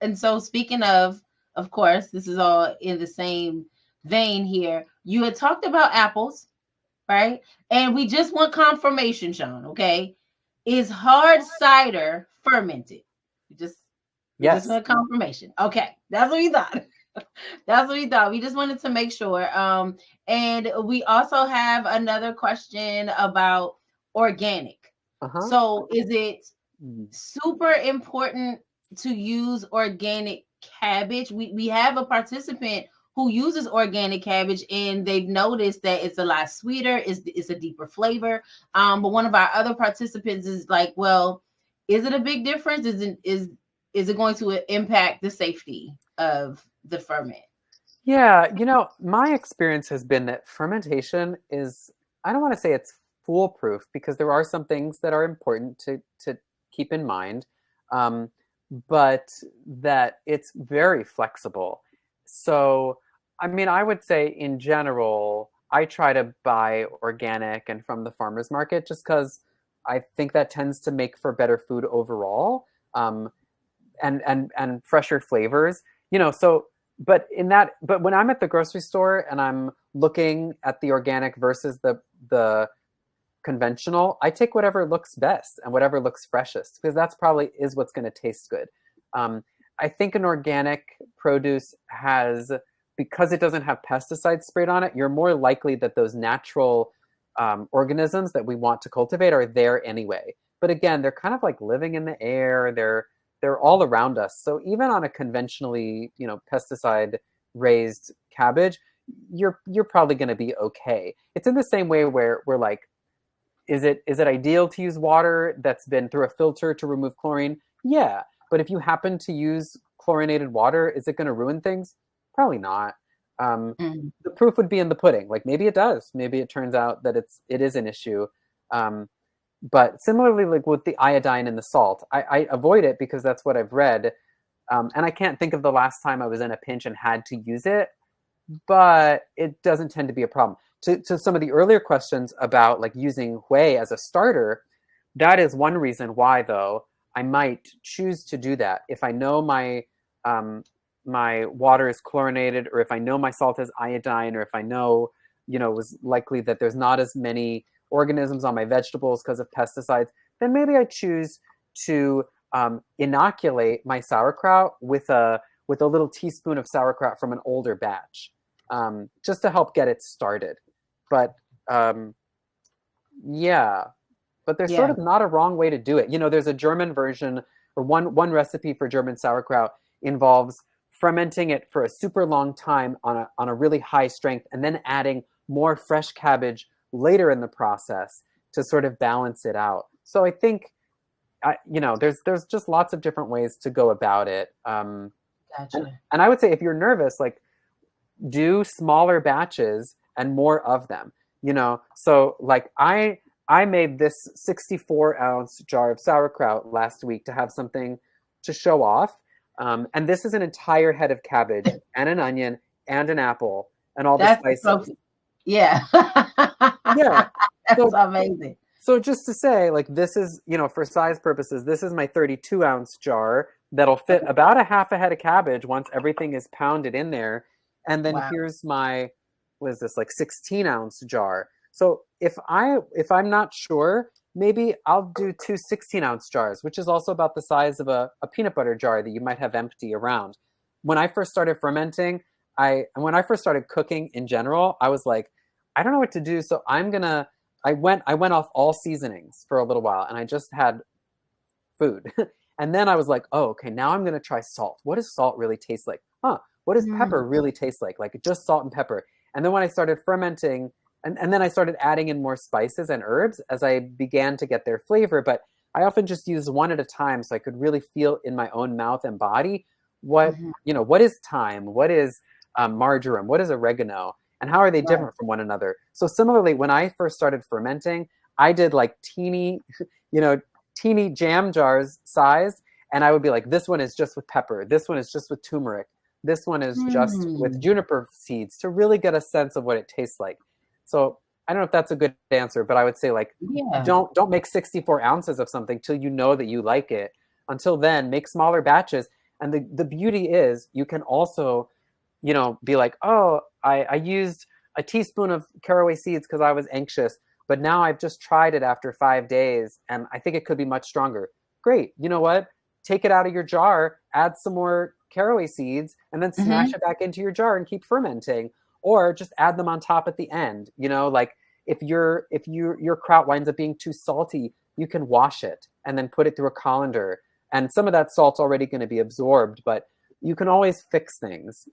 And so speaking of course, this is all in the same vein here. You had talked about apples, right? And we just want confirmation, Shawn, okay? Is hard cider fermented? Just want confirmation. Okay, that's what we thought. That's what we thought. We just wanted to make sure. And we also have another question about organic. So is it super important to use organic cabbage? We have a participant who uses organic cabbage and they've noticed that it's a lot sweeter, it's a deeper flavor. But one of our other participants is like, well, is it a big difference? Is it going to impact the safety of the ferment? Yeah, my experience has been that fermentation is, I don't want to say it's foolproof because there are some things that are important to keep in mind, but that it's very flexible. So, I mean, I would say in general, I try to buy organic and from the farmer's market just because I think that tends to make for better food overall, and fresher flavors. So but when I'm at the grocery store and I'm looking at the organic versus the conventional, I take whatever looks best and whatever looks freshest because that's probably is what's going to taste good. I think an organic produce has, because it doesn't have pesticides sprayed on it, you're more likely that those natural organisms that we want to cultivate are there anyway. But again, they're kind of like living in the air. They're all around us. So even on a conventionally, pesticide raised cabbage, you're probably going to be okay. It's in the same way where we're like, is it ideal to use water that's been through a filter to remove chlorine? Yeah. But if you happen to use chlorinated water, is it going to ruin things? Probably not. The proof would be in the pudding. Like maybe it does. Maybe it turns out that it is an issue. But similarly, like with the iodine and the salt, I avoid it because that's what I've read. And I can't think of the last time I was in a pinch and had to use it, but it doesn't tend to be a problem. To some of the earlier questions about like using whey as a starter, that is one reason why, though, I might choose to do that. If I know my water is chlorinated, or if I know my salt has iodine, or if I know, it was likely that there's not as many organisms on my vegetables because of pesticides, then maybe I choose to inoculate my sauerkraut with a little teaspoon of sauerkraut from an older batch, just to help get it started. But but there's sort of not a wrong way to do it. There's a German version, or one recipe for German sauerkraut involves fermenting it for a super long time on a really high strength, and then adding more fresh cabbage later in the process to sort of balance it out. So I think, there's just lots of different ways to go about it. Gotcha. And I would say if you're nervous, like do smaller batches and more of them. So like I made this 64-ounce jar of sauerkraut last week to have something to show off. And this is an entire head of cabbage and an onion and an apple and all the spices. Yeah. Yeah. That's So, amazing. so just to say, like, this is, for size purposes, this is my 32-ounce jar that'll fit Okay. about a half a head of cabbage once everything is pounded in there. And then Wow. here's my, what is this, like 16-ounce jar. So if I'm not sure, maybe I'll do two 16-ounce jars, which is also about the size of a peanut butter jar that you might have empty around. When I first started fermenting, and when I first started cooking in general, I was like, I don't know what to do, so I went off all seasonings for a little while, and I just had food. And then I was like, oh, okay, now I'm gonna try salt. What does salt really taste like? What does pepper really taste like? Like just salt and pepper. And then when I started fermenting, and then I started adding in more spices and herbs as I began to get their flavor. But I often just use one at a time so I could really feel in my own mouth and body what is thyme, what is marjoram, what is oregano, and how are they Right. different from one another. So similarly, when I first started fermenting, I did like teeny jam jars sized, and I would be like, this one is just with pepper, this one is just with turmeric, this one is just with juniper seeds, to really get a sense of what it tastes like. So I don't know if that's a good answer, but I would say, like, don't make 64 ounces of something till you know that you like it. Until then, make smaller batches. And the beauty is you can also, be like, oh, I used a teaspoon of caraway seeds because I was anxious, but now I've just tried it after 5 days and I think it could be much stronger. Great. You know what? Take it out of your jar, add some more caraway seeds, and then smash it back into your jar and keep fermenting. Or just add them on top at the end. Like if your kraut winds up being too salty, you can wash it and then put it through a colander. And some of that salt's already going to be absorbed, but you can always fix things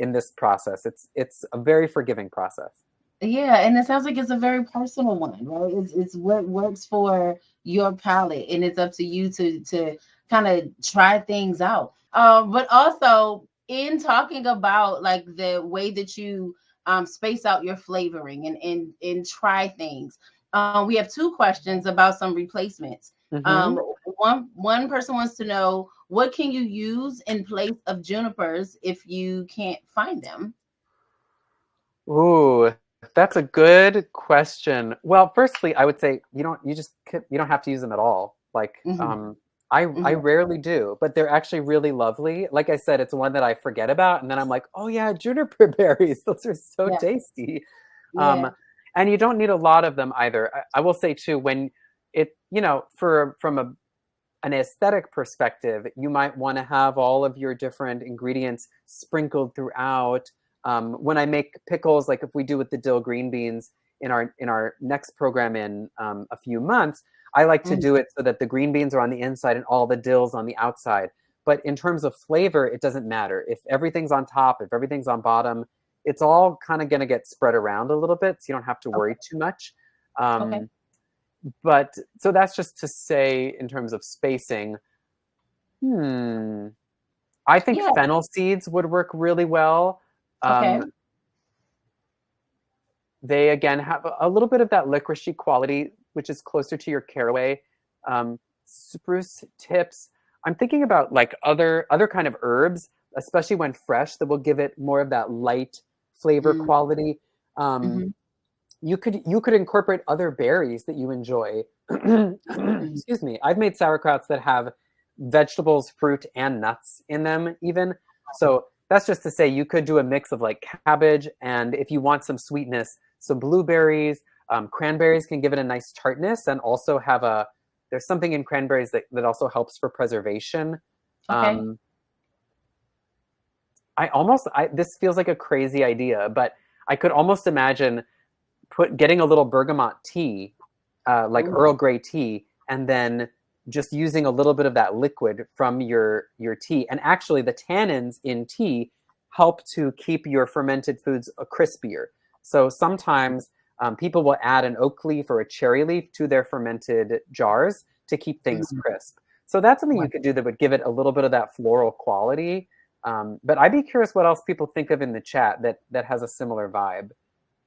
in this process. It's a very forgiving process. Yeah, and it sounds like it's a very personal one, right? It's what works for your palate, and it's up to you to kind of try things out. But also in talking about like the way that you space out your flavoring and try things. We have two questions about some replacements. One person wants to know, what can you use in place of junipers if you can't find them? Ooh, that's a good question. Well, firstly, I would say you don't have to use them at all. Like, I rarely do, but they're actually really lovely. Like I said, it's one that I forget about, and then I'm like, oh yeah, juniper berries. Those are so tasty. Yeah. And you don't need a lot of them either. I will say too, when from an aesthetic perspective, you might want to have all of your different ingredients sprinkled throughout. When I make pickles, like if we do with the dill green beans in our next program in a few months, I like to do it so that the green beans are on the inside and all the dill's on the outside. But in terms of flavor, it doesn't matter. If everything's on top, if everything's on bottom, it's all kind of going to get spread around a little bit, so you don't have to worry too much. But so that's just to say in terms of spacing. I think fennel seeds would work really well. They again have a little bit of that licoricey quality, which is closer to your caraway. Spruce tips. I'm thinking about like other kind of herbs, especially when fresh, that will give it more of that light flavor quality. You could incorporate other berries that you enjoy. Excuse me. I've made sauerkrauts that have vegetables, fruit, and nuts in them even. So that's just to say you could do a mix of like cabbage, and if you want some sweetness, some blueberries, cranberries can give it a nice tartness, and also there's something in cranberries that also helps for preservation. This feels like a crazy idea, but I could almost imagine getting a little bergamot tea, like Earl Grey tea, and then just using a little bit of that liquid from your tea. And actually the tannins in tea help to keep your fermented foods crispier. So sometimes people will add an oak leaf or a cherry leaf to their fermented jars to keep things crisp. So that's something you could do that would give it a little bit of that floral quality. But I'd be curious what else people think of in the chat that has a similar vibe.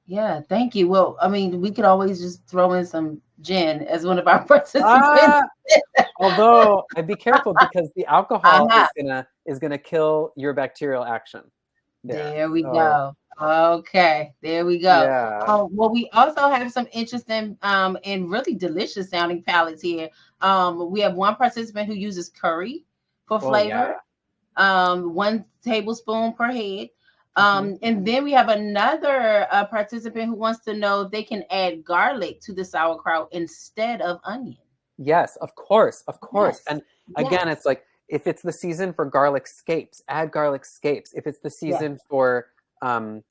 Yeah, thank you. Well, I mean, we could always just throw in some gin as one of our participants. Although I'd be careful because the alcohol is gonna kill your bacterial action. There we go. Okay, there we go. Yeah. Well, we also have some interesting and really delicious sounding palettes here. We have one participant who uses curry for Oh yeah. flavor, 1 tablespoon per head. Hmm. And then we have another participant who wants to know if they can add garlic to the sauerkraut instead of onion. Yes, of course, of course. Yes, And again, yes, it's like if it's the season for garlic scapes, add garlic scapes. If it's the yes. season for um,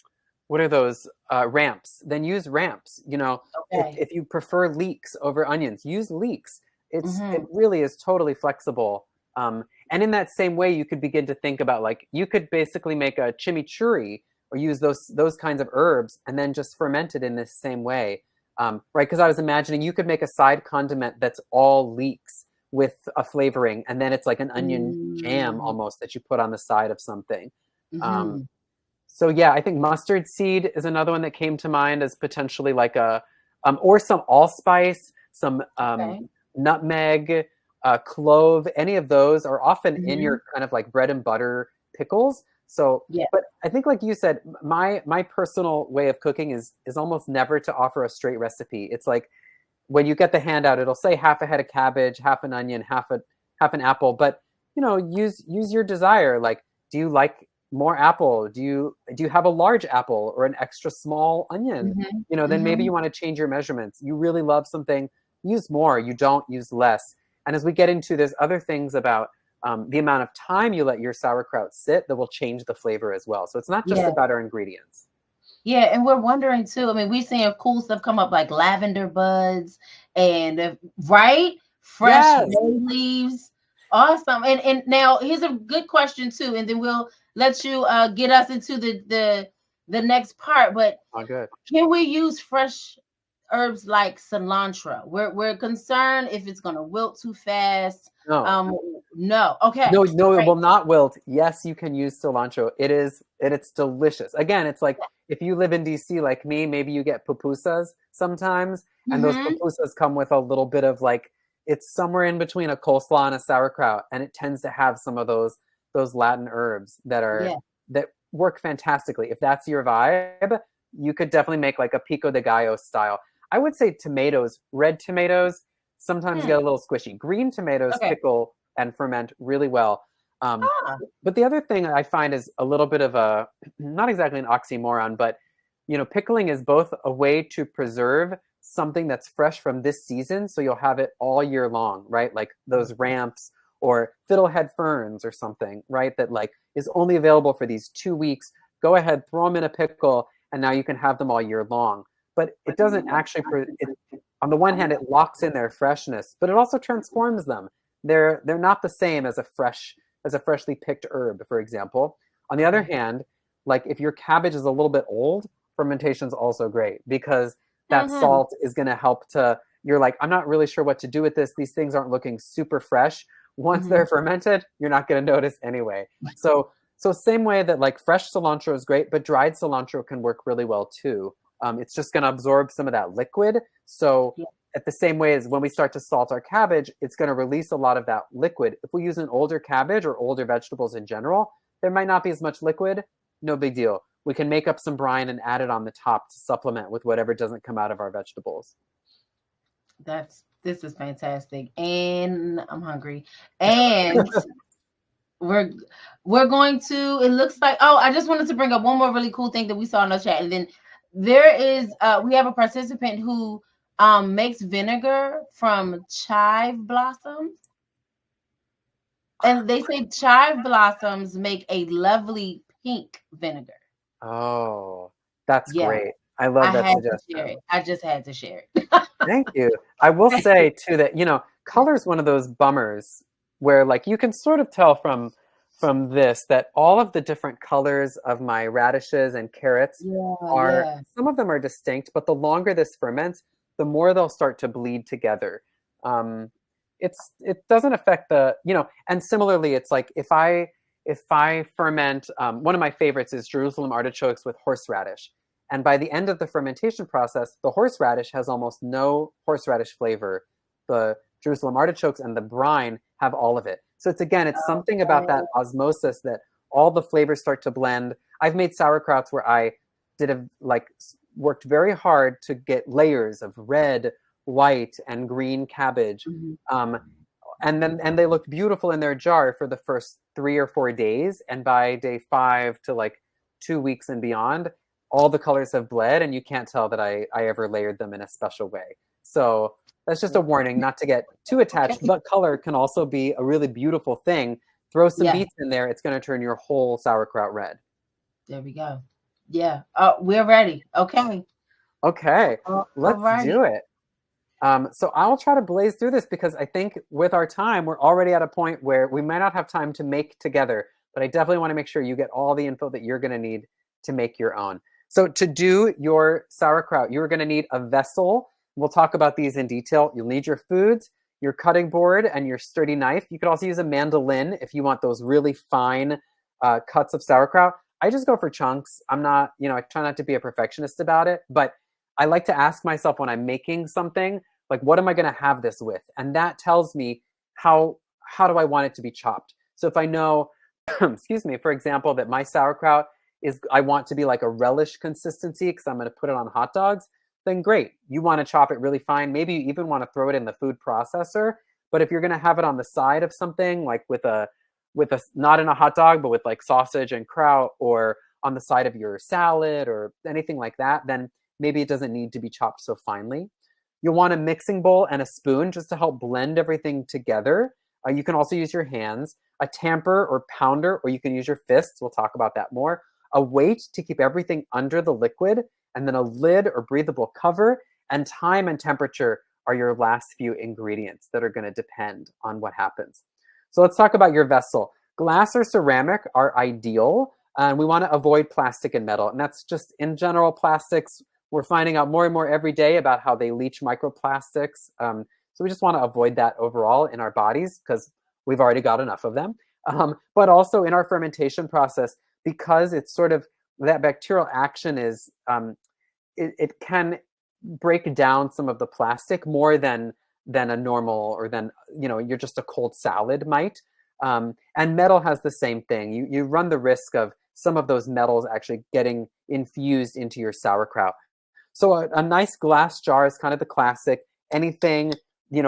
what are those ramps? Then use ramps. You know, Okay. if you prefer leeks over onions, use leeks. It Mm-hmm. really is totally flexible. And in that same way, you could begin to think about like you could basically make a chimichurri or use those kinds of herbs and then just ferment it in this same way. Right? Because I was imagining you could make a side condiment that's all leeks with a flavoring, and then it's like an onion jam Mm-hmm. almost that you put on the side of something. Um, so yeah, I think mustard seed is another one that came to mind as potentially like a, or some allspice, some Okay. nutmeg, clove. Any of those are often in Mm-hmm. your kind of like bread and butter pickles. So, Yeah. but I think like you said, my personal way of cooking is almost never to offer a straight recipe. It's like when you get the handout, it'll say half a head of cabbage, half an onion, half an apple. But you know, use your desire. Like, do you like more apple? Do you have a large apple or an extra small onion? Mm-hmm. You know, then maybe Mm-hmm. you want to change your measurements. You really love something, use more. You don't use less. And as we get into, there's other things about the amount of time you let your sauerkraut sit that will change the flavor as well. So it's not just Yeah. about our ingredients. Yeah, and we're wondering too. I mean, we're seeing cool stuff come up like lavender buds and right, fresh bay Yes. leaves. Awesome. And now here's a good question too, and then we'll let you get us into the next part. But Oh, good. can we use fresh herbs like cilantro? We're concerned if it's gonna wilt too fast. No. Um, no. Okay, No, no, it great. will not wilt. Yes, you can use cilantro. It's delicious. Again, it's like if you live in DC like me, maybe you get pupusas sometimes, and those Mm-hmm. pupusas come with a little bit of like it's somewhere in between a coleslaw and a sauerkraut, and it tends to have some of those Latin herbs Yeah. that work fantastically. If that's your vibe, you could definitely make like a pico de gallo style. I would say tomatoes, red tomatoes, sometimes Hmm. get a little squishy. Green tomatoes Okay. pickle and ferment really well. Um, Ah. but the other thing I find is a little bit of a not exactly an oxymoron, but you know, pickling is both a way to preserve something that's fresh from this season, so you'll have it all year long, right? Like those ramps or fiddlehead ferns or something, right? That like is only available for these 2 weeks. Go ahead, throw them in a pickle, and now you can have them all year long. But it doesn't actually. On the one hand, it locks in their freshness, but it also transforms them. They're not the same as a freshly picked herb, for example. On the other Okay. hand, like if your cabbage is a little bit old, fermentation is also great because that Mm-hmm. salt is going to help to. You're like, I'm not really sure what to do with this. These things aren't looking super fresh. Once Mm-hmm. they're fermented, you're not going to notice anyway. So same way that like fresh cilantro is great, but dried cilantro can work really well too. It's just going to absorb some of that liquid. So Yeah. at the same way as when we start to salt our cabbage, it's going to release a lot of that liquid. If we use an older cabbage or older vegetables in general, there might not be as much liquid. No big deal. We can make up some brine and add it on the top to supplement with whatever doesn't come out of our vegetables. This is fantastic. And I'm hungry. And we're we're going to it looks like I just wanted to bring up one more really cool thing that we saw in the chat. And then there is we have a participant who makes vinegar from chive blossoms. And they say chive blossoms make a lovely pink vinegar. Oh, that's Yeah, great. I love I that had to share suggestion. it. I just had to share it. Thank you. I will say too that, you know, color is one of those bummers where like you can sort of tell from this that all of the different colors of my radishes and carrots Yeah, are yeah. some of them are distinct, but the longer this ferments, the more they'll start to bleed together. Um, it doesn't affect the, you know, and similarly, it's like if I ferment, one of my favorites is Jerusalem artichokes with horseradish. And by the end of the fermentation process, the horseradish has almost no horseradish flavor. The Jerusalem artichokes and the brine have all of it. So it's something about that Okay. osmosis that all the flavors start to blend. I've made sauerkrauts where I worked very hard to get layers of red, white, and green cabbage. Mhm. And they looked beautiful in their jar for the first 3 or 4 days. And by day 5 to like 2 weeks and beyond, all the colors have bled, and you can't tell that I ever layered them in a special way. So that's just a warning not to get too attached, Okay. but color can also be a really beautiful thing. Throw some Yeah, beets in there, it's going to turn your whole sauerkraut red. there we go. Yeah. We're ready. Okay. Okay, All let's right. do it. So I'll try to blaze through this because I think with our time, we're already at a point where we might not have time to make together, but I definitely want to make sure you get all the info that you're going to need to make your own. So to do your sauerkraut, you're going to need a vessel. We'll talk about these in detail. You'll need your foods, your cutting board, and your sturdy knife. You could also use a mandolin if you want those really fine cuts of sauerkraut. I just go for chunks. I'm not, I try not to be a perfectionist about it, but I like to ask myself when I'm making something, like, what am I going to have this with? And that tells me how do I want it to be chopped. So if I know, excuse me, for example, that my sauerkraut I want to be like a relish consistency because I'm going to put it on hot dogs, then great. You want to chop it really fine. Maybe you even want to throw it in the food processor. But if you're going to have it on the side of something, like with a not in a hot dog, but with like sausage and kraut, or on the side of your salad or anything like that, then maybe it doesn't need to be chopped so finely. You'll want a mixing bowl and a spoon just to help blend everything together. You can also use your hands, a tamper or pounder, or you can use your fists. We'll talk about that more. A weight to keep everything under the liquid, and then a lid or breathable cover, and time and temperature are your last few ingredients that are going to depend on what happens. So let's talk about your vessel. Glass or ceramic are ideal, and we want to avoid plastic and metal. And that's just in general plastics. We're finding out more and more every day about how they leach microplastics. So we just want to avoid that overall in our bodies because we've already got enough of them. But also in our fermentation process, because it's sort of that bacterial action is, it can break down some of the plastic more than a normal, or than, you're just a cold salad might. And metal has the same thing. You run the risk of some of those metals actually getting infused into your sauerkraut. So a nice glass jar is kind of the classic. Anything,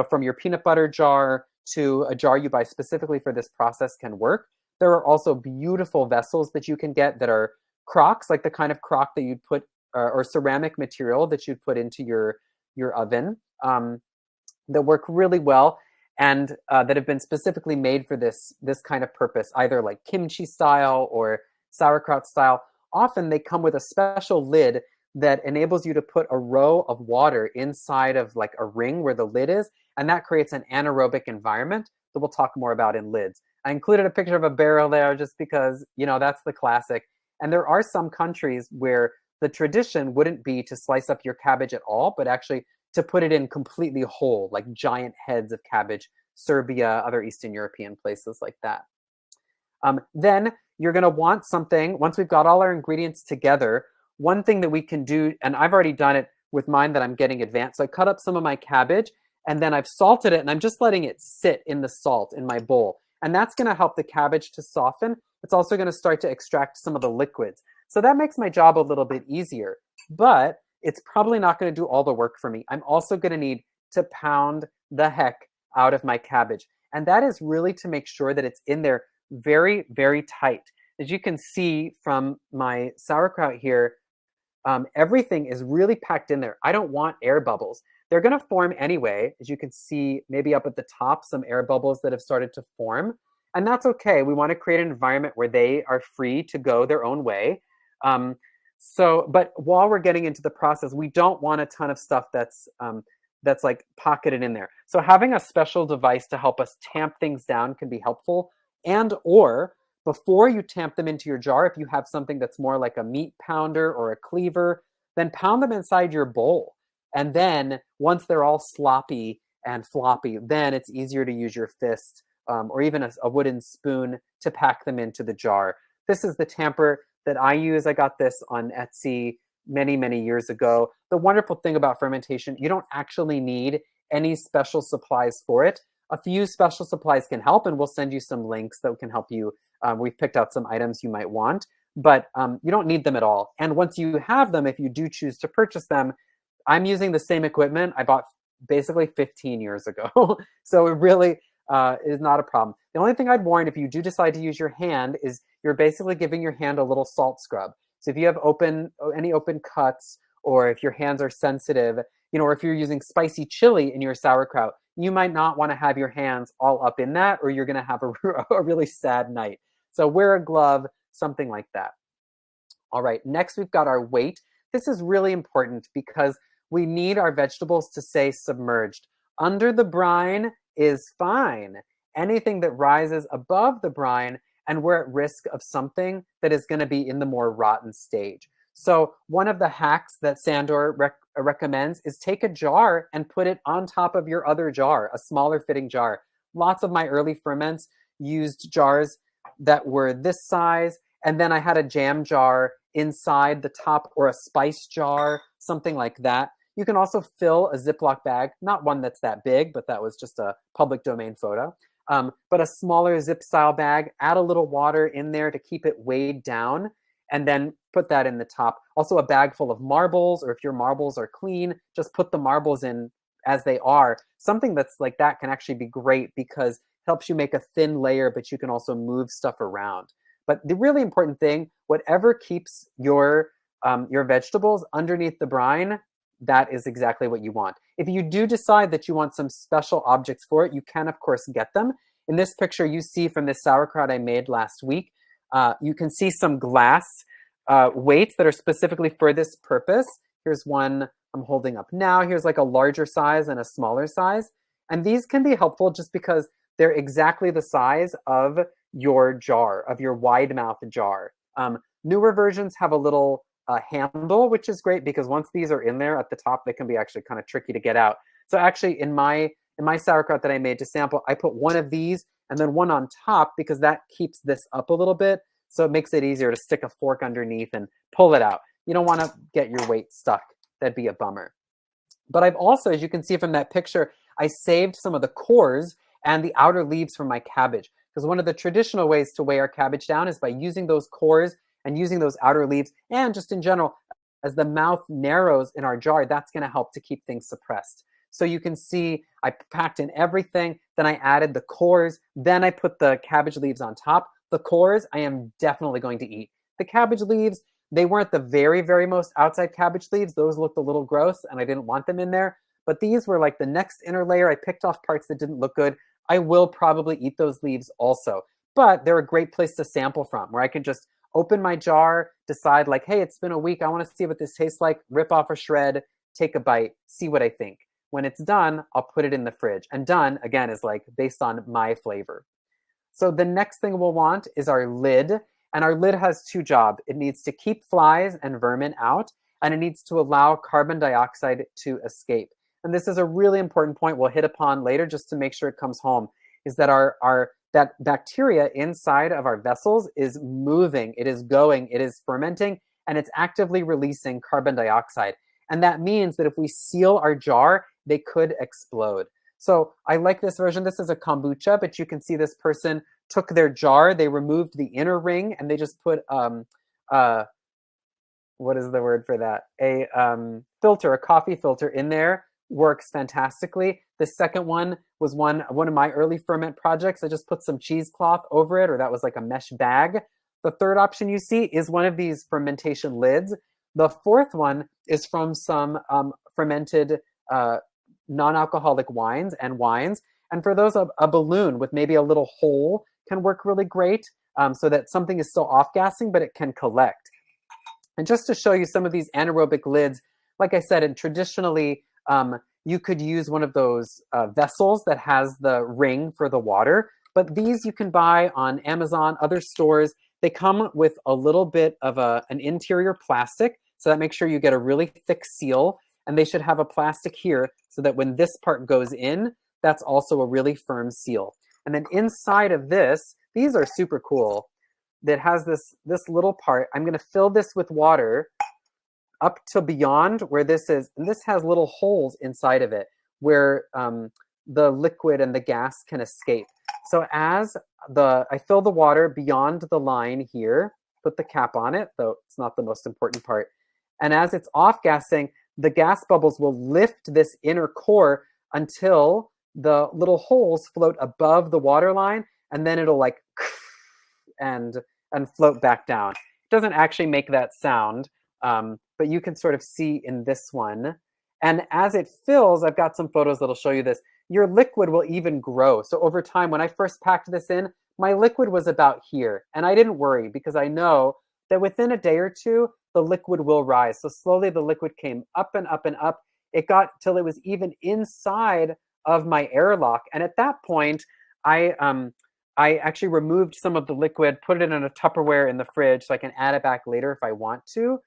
from your peanut butter jar to a jar you buy specifically for this process can work. There are also beautiful vessels that you can get that are crocks, like the kind of crock that you'd put, or ceramic material that you'd put into your oven, that work really well, and that have been specifically made for this kind of purpose, either like kimchi style or sauerkraut style. Often they come with a special lid that enables you to put a row of water inside of like a ring where the lid is, and that creates an anaerobic environment that we'll talk more about in lids. I included a picture of a barrel there just because, that's the classic. And there are some countries where the tradition wouldn't be to slice up your cabbage at all, but actually to put it in completely whole, like giant heads of cabbage, Serbia, other Eastern European places like that. Then you're going to want something, once we've got all our ingredients together, one thing that we can do, and I've already done it with mine that I'm getting advanced. So I cut up some of my cabbage, and then I've salted it, and I'm just letting it sit in the salt in my bowl. And that's going to help the cabbage to soften. It's also going to start to extract some of the liquids. So that makes my job a little bit easier, but it's probably not going to do all the work for me. I'm also going to need to pound the heck out of my cabbage. And that is really to make sure that it's in there very, very tight. As you can see from my sauerkraut here, everything is really packed in there. I don't want air bubbles. They're going to form anyway. As you can see, maybe up at the top, some air bubbles that have started to form. And that's okay. We want to create an environment where they are free to go their own way. But while we're getting into the process, we don't want a ton of stuff that's like pocketed in there. So having a special device to help us tamp things down can be helpful. And or before you tamp them into your jar, if you have something that's more like a meat pounder or a cleaver, then pound them inside your bowl. And then once they're all sloppy and floppy, then it's easier to use your fist or even a wooden spoon to pack them into the jar. This is the tamper that I use. I got this on Etsy many, many years ago. The wonderful thing about fermentation, you don't actually need any special supplies for it. A few special supplies can help, and we'll send you some links that can help you. We've picked out some items you might want. but you don't need them at all. And once you have them, if you do choose to purchase them, I'm using the same equipment I bought basically 15 years ago. So it really is not a problem. The only thing I'd warn if you do decide to use your hand is you're basically giving your hand a little salt scrub. So if you have any open cuts, or if your hands are sensitive, or if you're using spicy chili in your sauerkraut, you might not want to have your hands all up in that, or you're going to have a really sad night. So wear a glove, something like that. All right, next we've got our weight. This is really important because we need our vegetables to stay submerged. Under the brine is fine. Anything that rises above the brine, and we're at risk of something that is going to be in the more rotten stage. So one of the hacks that Sandor recommends is take a jar and put it on top of your other jar, a smaller fitting jar. Lots of my early ferments used jars that were this size, and then I had a jam jar inside the top, or a spice jar, something like that. You can also fill a Ziploc bag, not one that's that big, but that was just a public domain photo, but a smaller zip style bag, add a little water in there to keep it weighed down, and then put that in the top. Also a bag full of marbles, or if your marbles are clean, just put the marbles in as they are. Something that's like that can actually be great because it helps you make a thin layer, but you can also move stuff around. But the really important thing, whatever keeps your vegetables underneath the brine, that is exactly what you want. If you do decide that you want some special objects for it, you can, of course, get them. In this picture you see from this sauerkraut I made last week, you can see some glass weights that are specifically for this purpose. Here's one I'm holding up now. Here's like a larger size and a smaller size. And these can be helpful just because they're exactly the size of your jar, of your wide mouth jar. Newer versions have a little handle, which is great because once these are in there at the top, they can be actually kind of tricky to get out. So actually in my sauerkraut that I made to sample, I put one of these and then one on top because that keeps this up a little bit. So it makes it easier to stick a fork underneath and pull it out. You don't want to get your weight stuck. That'd be a bummer. But I've also, as you can see from that picture, I saved some of the cores and the outer leaves from my cabbage. Because one of the traditional ways to weigh our cabbage down is by using those cores and using those outer leaves, and just in general, as the mouth narrows in our jar, that's going to help to keep things suppressed. So you can see I packed in everything, then I added the cores, then I put the cabbage leaves on top. The cores I am definitely going to eat. The cabbage leaves, they weren't the very, very most outside cabbage leaves. Those looked a little gross and I didn't want them in there. But these were like the next inner layer. I picked off parts that didn't look good. I will probably eat those leaves also. But they're a great place to sample from, where I can just open my jar, decide like, hey, it's been a week. I want to see what this tastes like. Rip off a shred, take a bite, see what I think. When it's done, I'll put it in the fridge. And done, again, is like based on my flavor. So the next thing we'll want is our lid. And our lid has two jobs. It needs to keep flies and vermin out, and it needs to allow carbon dioxide to escape. And this is a really important point we'll hit upon later just to make sure it comes home, is that that bacteria inside of our vessels is moving, it is going, it is fermenting, and it's actively releasing carbon dioxide. And that means that if we seal our jar, they could explode. So I like this version. This is a kombucha, but you can see this person took their jar, they removed the inner ring, and they just put, what is the word for that? A filter, a coffee filter in there. Works fantastically. The second one was one of my early ferment projects. I just put some cheesecloth over it, or that was like a mesh bag. The third option you see is one of these fermentation lids. The fourth one is from some fermented non-alcoholic wines. And for those, a balloon with maybe a little hole can work really great, so that something is still off-gassing, but it can collect. And just to show you some of these anaerobic lids, like I said, and traditionally, you could use one of those vessels that has the ring for the water, but these you can buy on Amazon, other stores. They come with a little bit of an interior plastic, so that makes sure you get a really thick seal, and they should have a plastic here so that when this part goes in, that's also a really firm seal. And then inside of this, these are super cool, that has this little part. I'm going to fill this with water up to beyond where this is, and this has little holes inside of it where the liquid and the gas can escape. So as I fill the water beyond the line here, put the cap on it, though it's not the most important part. And as it's off-gassing, the gas bubbles will lift this inner core until the little holes float above the water line, and then it'll like and float back down. It doesn't actually make that sound, but you can sort of see in this one. And as it fills, I've got some photos that'll show you this. Your liquid will even grow. So over time, when I first packed this in, my liquid was about here. And I didn't worry because I know that within a day or two, the liquid will rise. So slowly the liquid came up and up and up. It got till it was even inside of my airlock. And at that point, I actually removed some of the liquid, put it in a Tupperware in the fridge so I can add it back later if I want to,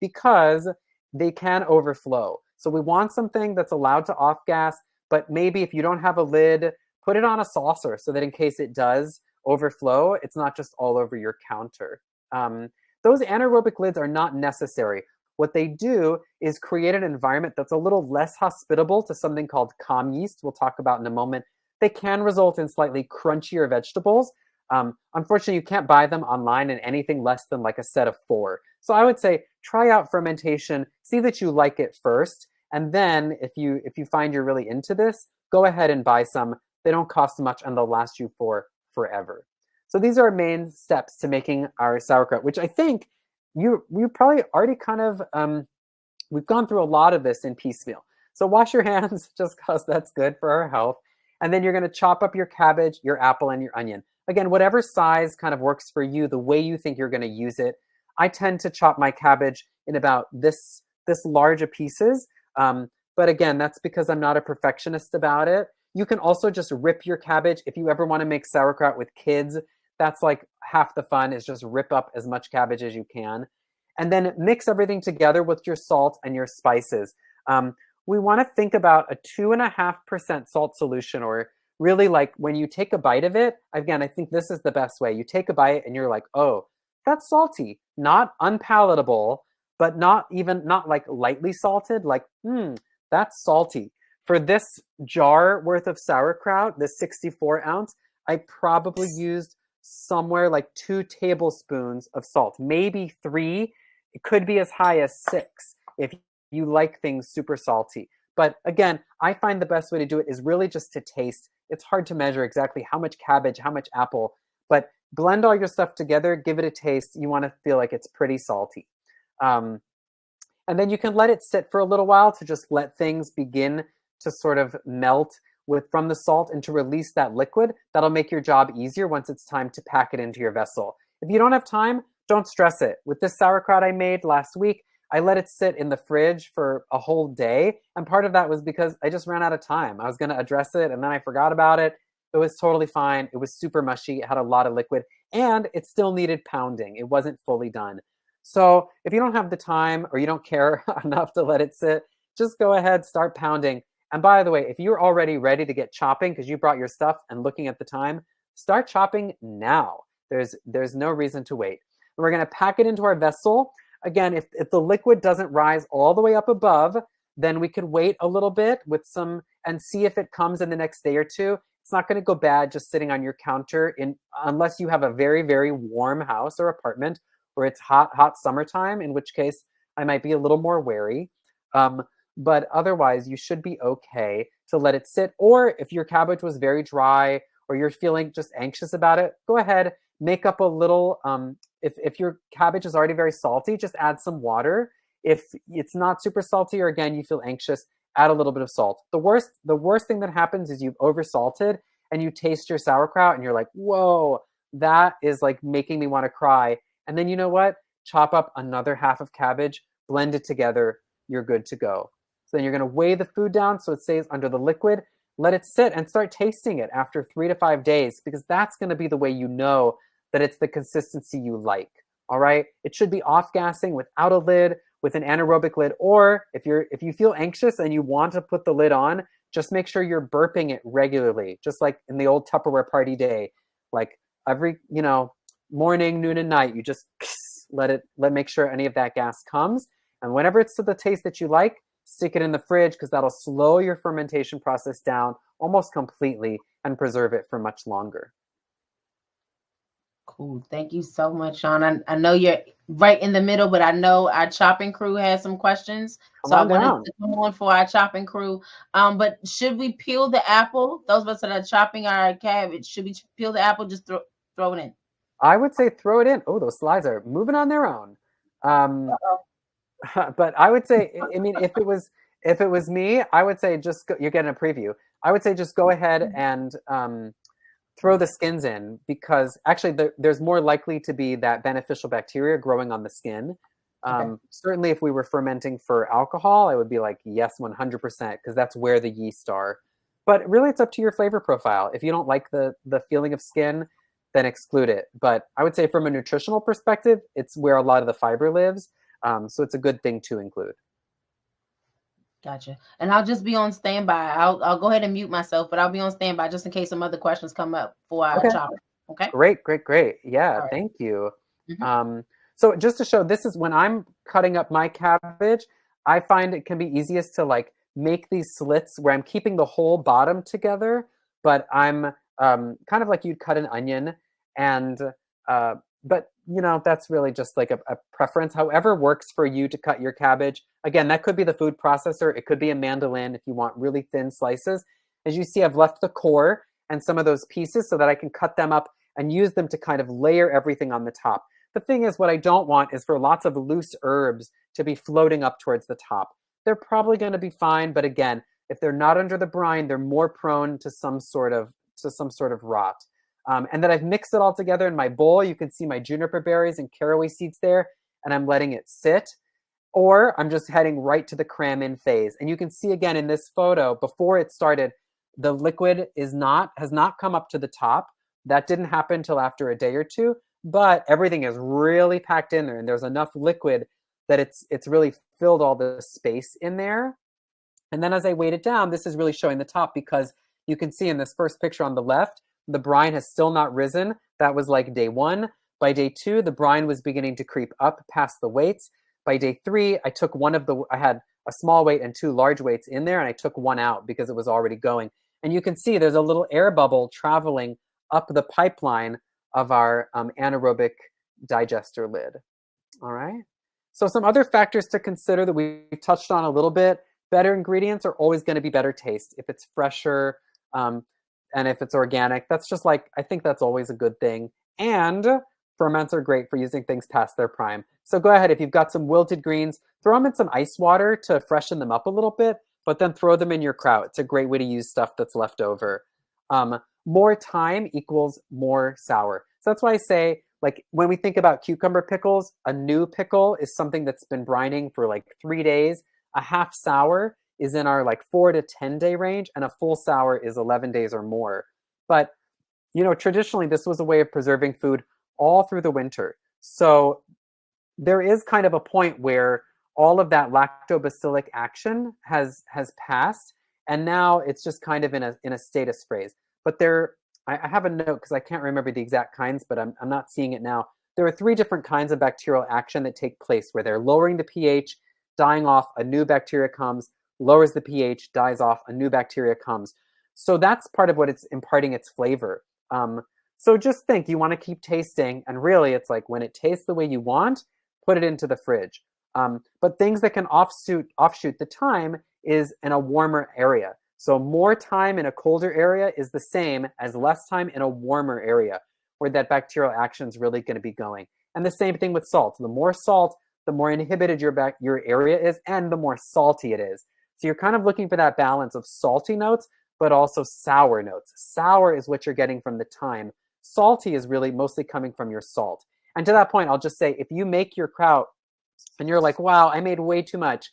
because they can overflow. So we want something that's allowed to off-gas, but maybe if you don't have a lid, put it on a saucer so that in case it does overflow, it's not just all over your counter. Those anaerobic lids are not necessary. What they do is create an environment that's a little less hospitable to something called comm yeast, we'll talk about in a moment. They can result in slightly crunchier vegetables. Unfortunately, you can't buy them online in anything less than like a set of 4. So I would say try out fermentation, see that you like it first, and then if you find you're really into this, go ahead and buy some. They don't cost much and they'll last you for forever. So these are our main steps to making our sauerkraut, which I think you probably already kind of, we've gone through a lot of this in piecemeal. So wash your hands just because that's good for our health. And then you're going to chop up your cabbage, your apple, and your onion. Again, whatever size kind of works for you, the way you think you're going to use it. I tend to chop my cabbage in about this large of pieces. But again, that's because I'm not a perfectionist about it. You can also just rip your cabbage. If you ever want to make sauerkraut with kids, that's like half the fun is just rip up as much cabbage as you can. And then mix everything together with your salt and your spices. We want to think about a 2.5% salt solution, or really like when you take a bite of it, again, I think this is the best way. You take a bite and you're like, oh, that's salty, not unpalatable, but not like lightly salted, like, that's salty. For this jar worth of sauerkraut, this 64 ounce, I probably used somewhere like 2 tablespoons of salt, maybe 3. It could be as high as 6 if you like things super salty. But again, I find the best way to do it is really just to taste. It's hard to measure exactly how much cabbage, how much apple, but blend all your stuff together, give it a taste. You want to feel like it's pretty salty. And then you can let it sit for a little while to just let things begin to sort of melt from the salt and to release that liquid. That'll make your job easier once it's time to pack it into your vessel. If you don't have time, don't stress it. With this sauerkraut I made last week, I let it sit in the fridge for a whole day. And part of that was because I just ran out of time. I was going to address it and then I forgot about it. It was totally fine. It was super mushy. It had a lot of liquid and it still needed pounding. It wasn't fully done. So if you don't have the time or you don't care enough to let it sit, just go ahead, start pounding. And by the way, if you're already ready to get chopping because you brought your stuff and looking at the time, start chopping now. There's no reason to wait. We're going to pack it into our vessel. Again, if the liquid doesn't rise all the way up above, then we could wait a little bit with some and see if it comes in the next day or two. It's not going to go bad just sitting on your counter unless you have a very, very warm house or apartment where it's hot summertime, in which case I might be a little more wary. But otherwise, you should be okay to let it sit. Or if your cabbage was very dry or you're feeling just anxious about it, go ahead, make up a little, if your cabbage is already very salty, just add some water. If it's not super salty or again, you feel anxious, add a little bit of salt. The worst thing that happens is you've oversalted and you taste your sauerkraut and you're like, whoa, that is like making me want to cry. And then you know what? Chop up another half of cabbage, blend it together, you're good to go. So then you're going to weigh the food down so it stays under the liquid. Let it sit and start tasting it after 3 to 5 days because that's going to be the way you know that it's the consistency you like. All right? It should be off-gassing without a lid, with an anaerobic lid, or if you feel anxious and you want to put the lid on, just make sure you're burping it regularly, just like in the old Tupperware party day. Like every, morning, noon, and night, you just make sure any of that gas comes. And whenever it's to the taste that you like, stick it in the fridge because that'll slow your fermentation process down almost completely and preserve it for much longer. Cool. Thank you so much, Shawn. I know you're right in the middle, but I know our chopping crew has some questions. Come So I on wanted down. to come on for our chopping crew. But should we peel the apple? Those of us that are chopping our cabbage, should we peel the apple? Just throw it in. I would say throw it in. Oh, those slides are moving on their own. Um, Uh-oh. but I would say, I mean, if it was me, I would say just go, you're getting a preview. I would say just go ahead and throw the skins in, because actually there's more likely to be that beneficial bacteria growing on the skin. Okay. Certainly, if we were fermenting for alcohol, I would be like, yes, 100%, because that's where the yeast are. But really, it's up to your flavor profile. If you don't like the feeling of skin, then exclude it. But I would say from a nutritional perspective, it's where a lot of the fiber lives. So it's a good thing to include. Gotcha. And I'll just be on standby. I'll go ahead and mute myself, but I'll be on standby just in case some other questions come up for our Okay. chopper. Okay. Great, great, great. Yeah, All right. thank you. Mm-hmm. So just to show, this is when I'm cutting up my cabbage, I find it can be easiest to like make these slits where I'm keeping the whole bottom together, but I'm kind of like you'd cut an onion. And but you know, that's really just like a preference. However works for you to cut your cabbage. Again, that could be the food processor. It could be a mandolin if you want really thin slices. As you see, I've left the core and some of those pieces so that I can cut them up and use them to kind of layer everything on the top. The thing is, what I don't want is for lots of loose herbs to be floating up towards the top. They're probably going to be fine, but again, if they're not under the brine, they're more prone to some sort of rot. And then I've mixed it all together in my bowl. You can see my juniper berries and caraway seeds there, and I'm letting it sit. Or I'm just heading right to the cram in phase. And you can see again in this photo, before it started, the liquid has not come up to the top. That didn't happen until after a day or two, but everything is really packed in there, and there's enough liquid that it's really filled all the space in there. And then as I weight it down, this is really showing the top, because you can see in this first picture on the left, the brine has still not risen. That was like day 1. By day 2, the brine was beginning to creep up past the weights. By day 3, I had a small weight and 2 large weights in there, and I took one out because it was already going. And you can see there's a little air bubble traveling up the pipeline of our anaerobic digester lid. All right. So some other factors to consider that we've touched on a little bit. Better ingredients are always going to be better taste. If it's fresher and if it's organic, that's just like, I think that's always a good thing. And ferments are great for using things past their prime. So go ahead, if you've got some wilted greens, throw them in some ice water to freshen them up a little bit, but then throw them in your kraut. It's a great way to use stuff that's left over. More time equals more sour. So that's why I say, like, when we think about cucumber pickles, a new pickle is something that's been brining for like 3 days. A half sour is in our like 4 to 10 day range, and a full sour is 11 days or more. But, you know, traditionally, this was a way of preserving food all through the winter. So there is kind of a point where all of that lactobacillic action has passed, and now it's just kind of in a status phase. But I have a note because I can't remember the exact kinds, but I'm not seeing it now. There are 3 different kinds of bacterial action that take place where they're lowering the pH, dying off, a new bacteria comes, lowers the pH, dies off, a new bacteria comes. So that's part of what it's imparting its flavor. So just think, you want to keep tasting, and really it's like when it tastes the way you want, put it into the fridge. But things that can offshoot the time is in a warmer area. So more time in a colder area is the same as less time in a warmer area where that bacterial action is really going to be going. And the same thing with salt. The more salt, the more inhibited your area is, and the more salty it is. So you're kind of looking for that balance of salty notes, but also sour notes. Sour is what you're getting from the thyme. Salty is really mostly coming from your salt. And to that point, I'll just say, if you make your kraut and you're like, wow, I made way too much.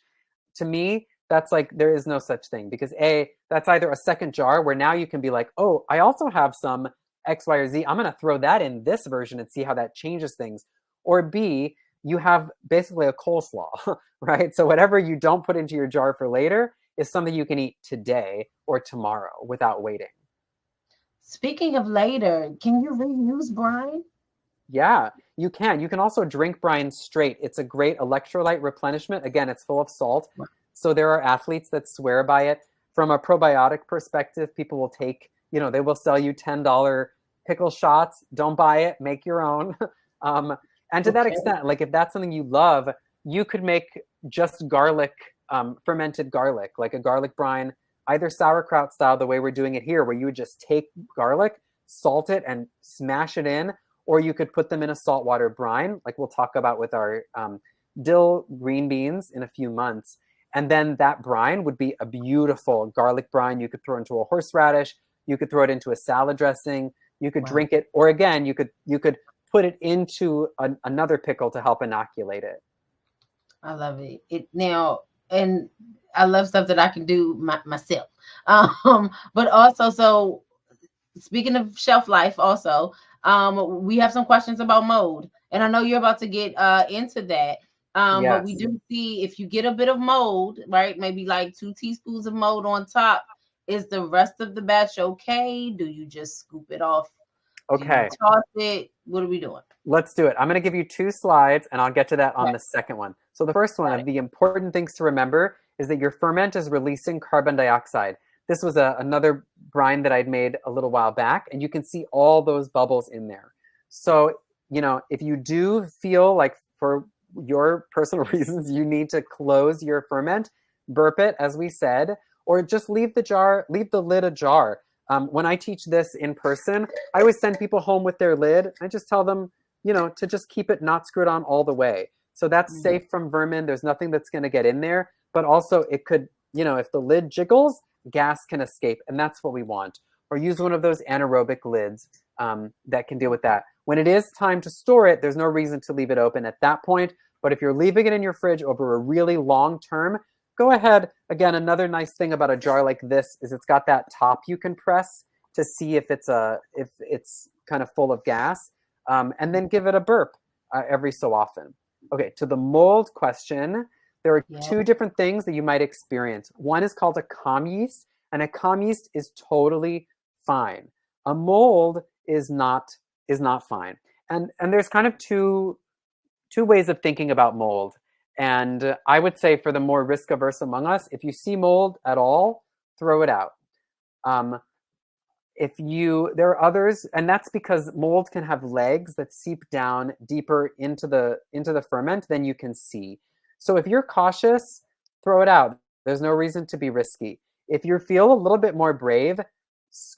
To me, that's like, there is no such thing, because A, that's either a second jar where now you can be like, oh, I also have some X, Y, or Z. I'm going to throw that in this version and see how that changes things. Or B, you have basically a coleslaw, right? So whatever you don't put into your jar for later is something you can eat today or tomorrow without waiting. Speaking of later, can you reuse brine? Yeah, you can. You can also drink brine straight. It's a great electrolyte replenishment. Again, it's full of salt. So there are athletes that swear by it. From a probiotic perspective, people will take, they will sell you $10 pickle shots. Don't buy it. Make your own. And to that extent, like if that's something you love, you could make just garlic, fermented garlic, like a garlic brine, either sauerkraut style, the way we're doing it here, where you would just take garlic, salt it, and smash it in, or you could put them in a saltwater brine, like we'll talk about with our dill green beans in a few months. And then that brine would be a beautiful garlic brine. You could throw into a horseradish. You could throw it into a salad dressing. You could drink it, or again, you could put it into another pickle to help inoculate it. I love it. Now, and I love stuff that I can do myself. But also, so speaking of shelf life, also, we have some questions about mold, and I know you're about to get into that. Yes. But we do see if you get a bit of mold, right? Maybe like 2 teaspoons of mold on top. Is the rest of the batch okay? Do you just scoop it off? Okay. Toss it. What are we doing? Let's do it. I'm going to give you 2 slides, and I'll get to that on the second one. So the first one of the important things to remember is that your ferment is releasing carbon dioxide. This was another brine that I'd made a little while back, and you can see all those bubbles in there. So, you know, if you do feel like for your personal reasons, you need to close your ferment, burp it, as we said, or just leave the lid ajar. When I teach this in person, I always send people home with their lid. I just tell them, you know, to just keep it not screwed on all the way. So that's safe from vermin. There's nothing that's going to get in there. But also it could, you know, if the lid jiggles, gas can escape. And that's what we want. Or use one of those anaerobic lids that can deal with that. When it is time to store it, there's no reason to leave it open at that point. But if you're leaving it in your fridge over a really long term, go ahead. Again, another nice thing about a jar like this is it's got that top you can press to see if it's kind of full of gas, and then give it a burp every so often. Okay, to the mold question, there are 2 different things that you might experience. One is called a comm yeast, and a comm yeast is totally fine. A mold is not fine. And there's kind of two ways of thinking about mold. And I would say for the more risk averse among us, if you see mold at all, throw it out. There are others, and that's because mold can have legs that seep down deeper into the ferment than you can see. So if you're cautious, throw it out. There's no reason to be risky. If you feel a little bit more brave,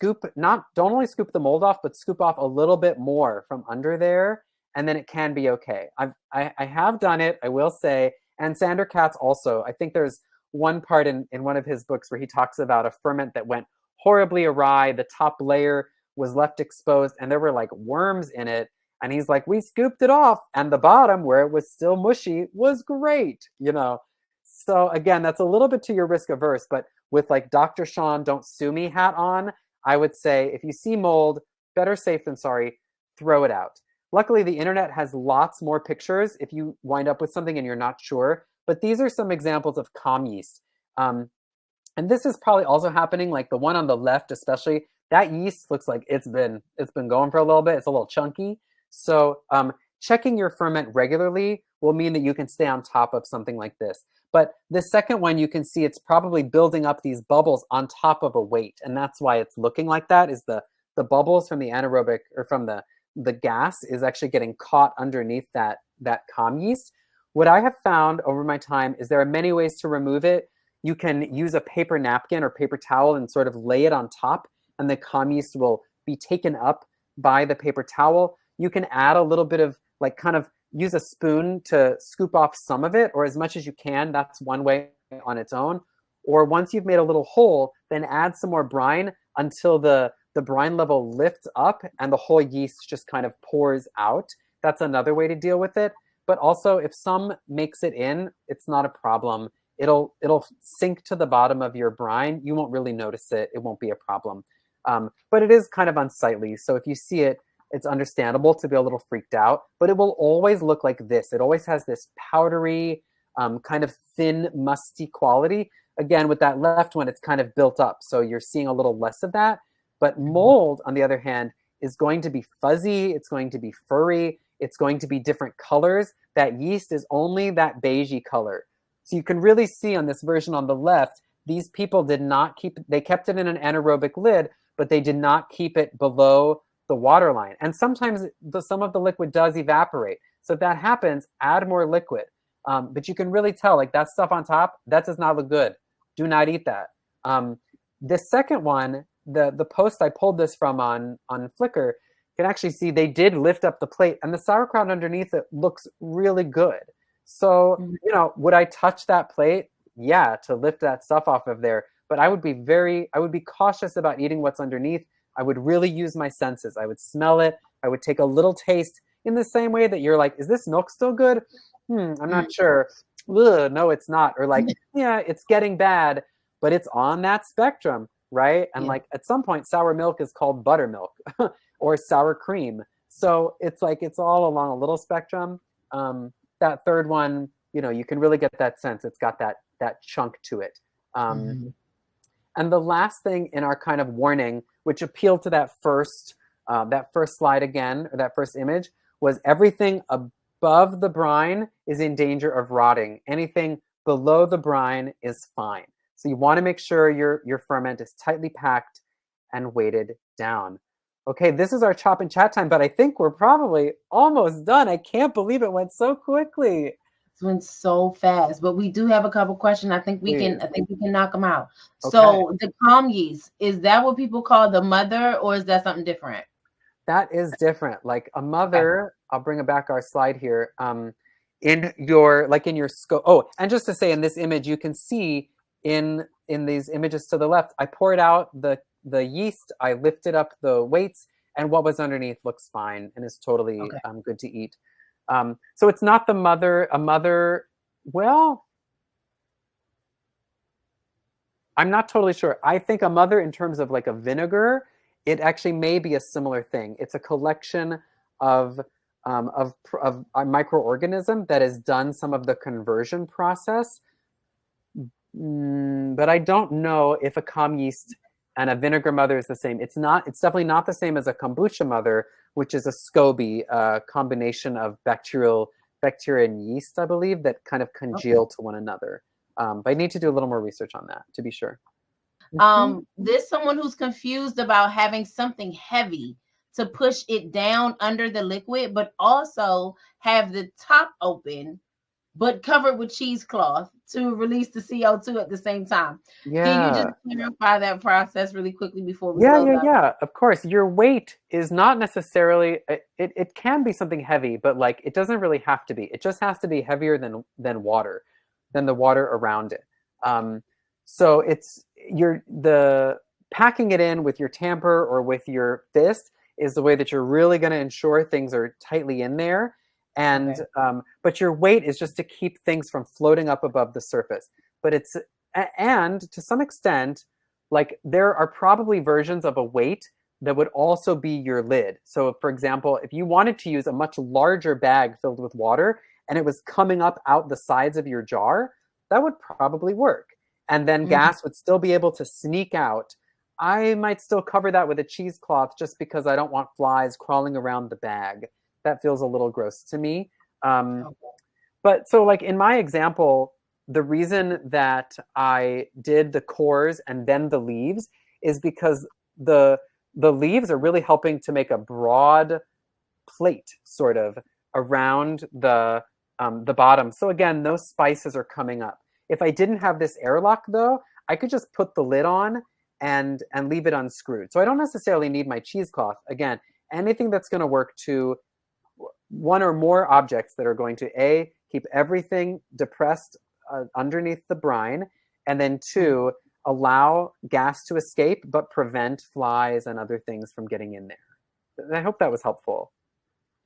don't only scoop the mold off, but scoop off a little bit more from under there, and then it can be okay. I have done it, I will say, and Sander Katz also. I think there's one part in one of his books where he talks about a ferment that went horribly awry. The top layer was left exposed, and there were like worms in it. And he's like, we scooped it off, and the bottom, where it was still mushy, was great, you know. So again, that's a little bit to your risk averse, but with like Dr. Shawn, don't sue me hat on, I would say if you see mold, better safe than sorry, throw it out. Luckily, the internet has lots more pictures if you wind up with something and you're not sure. But these are some examples of comm yeast. And this is probably also happening, like the one on the left especially. That yeast looks like it's been going for a little bit. It's a little chunky. So checking your ferment regularly will mean that you can stay on top of something like this. But the second one, you can see it's probably building up these bubbles on top of a weight. And that's why it's looking like that, is the bubbles from the anaerobic, or from the gas is actually getting caught underneath that comm yeast. What I have found over my time is there are many ways to remove it. You can use a paper napkin or paper towel and sort of lay it on top, and the comm yeast will be taken up by the paper towel. You can add a little bit of, like, kind of use a spoon to scoop off some of it, or as much as you can. That's one way on its own. Or once you've made a little hole, then add some more brine until the brine level lifts up and the whole yeast just kind of pours out. That's another way to deal with it. But also, if some makes it in, it's not a problem. It'll sink to the bottom of your brine. You won't really notice it. It won't be a problem. But it is kind of unsightly. So if you see it, it's understandable to be a little freaked out. But it will always look like this. It always has this powdery, kind of thin, musty quality. Again, with that left one, it's kind of built up. So you're seeing a little less of that. But mold, on the other hand, is going to be fuzzy. It's going to be furry. It's going to be different colors. That yeast is only that beigey color. So you can really see on this version on the left, these people did not keep, they kept it in an anaerobic lid, but they did not keep it below the water line. And sometimes some of the liquid does evaporate. So if that happens, add more liquid. But you can really tell, like that stuff on top, that does not look good. Do not eat that. The second one, the post I pulled this from on Flickr, you can actually see they did lift up the plate, and the sauerkraut underneath it looks really good. So, you know, would I touch that plate? Yeah, to lift that stuff off of there. But I would be cautious about eating what's underneath. I would really use my senses. I would smell it. I would take a little taste in the same way that you're like, is this milk still good? I'm not sure. Ugh, no, it's not. Or like, yeah, it's getting bad, but it's on that spectrum, right? And like at some point, sour milk is called buttermilk or sour cream. So it's like, it's all along a little spectrum. That third one, you know, you can really get that sense. It's got that chunk to it. And the last thing in our kind of warning, which appealed to that first slide again, or that first image, was everything above the brine is in danger of rotting. Anything below the brine is fine. So you want to make sure your ferment is tightly packed and weighted down. Okay, this is our chop and chat time, but I think we're probably almost done. I can't believe it went so quickly. It went so fast, but we do have a couple questions. I think we can knock them out. Okay. So the calm yeast, is that what people call the mother, or is that something different? That is different. Like a mother, I'll bring back our slide here. In your scope. Oh, and just to say, in this image, you can see in these images to the left, I poured out the yeast, I lifted up the weights, and what was underneath looks fine and is totally good to eat. So it's not the mother. A mother, well, I'm not totally sure. I think a mother, in terms of like a vinegar, it actually may be a similar thing. It's a collection of a microorganism that has done some of the conversion process. But I don't know if a calm yeast and a vinegar mother is the same. It's definitely not the same as a kombucha mother, which is a SCOBY, a combination of bacteria and yeast, I believe, that kind of congeal to one another. But I need to do a little more research on that to be sure. There's someone who's confused about having something heavy to push it down under the liquid, but also have the top open, but covered with cheesecloth to release the CO2 at the same time. Yeah. Can you just clarify that process really quickly before we close out? Yeah, of course. Your weight is not necessarily, it can be something heavy, but like it doesn't really have to be. It just has to be heavier than the water around it. So it's the packing it in with your tamper or with your fist is the way that you're really going to ensure things are tightly in there. And but your weight is just to keep things from floating up above the surface. But and to some extent, like there are probably versions of a weight that would also be your lid. So for example, if you wanted to use a much larger bag filled with water and it was coming up out the sides of your jar, that would probably work. And then gas would still be able to sneak out. I might still cover that with a cheesecloth just because I don't want flies crawling around the bag. That feels a little gross to me. But so like in my example, the reason that I did the cores and then the leaves is because the leaves are really helping to make a broad plate sort of around the bottom. So again, those spices are coming up. If I didn't have this airlock though, I could just put the lid on and leave it unscrewed. So I don't necessarily need my cheesecloth. Again, anything that's going to work to one or more objects that are going to keep everything depressed underneath the brine, and then 2, allow gas to escape but prevent flies and other things from getting in there. I hope that was helpful.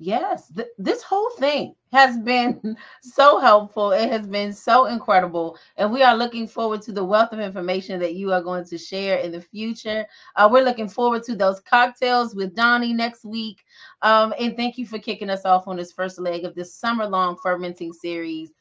Yes, this whole thing has been so helpful. It has been so incredible. And we are looking forward to the wealth of information that you are going to share in the future. We're looking forward to those cocktails with Dänny next week. And thank you for kicking us off on this first leg of this summer-long fermenting series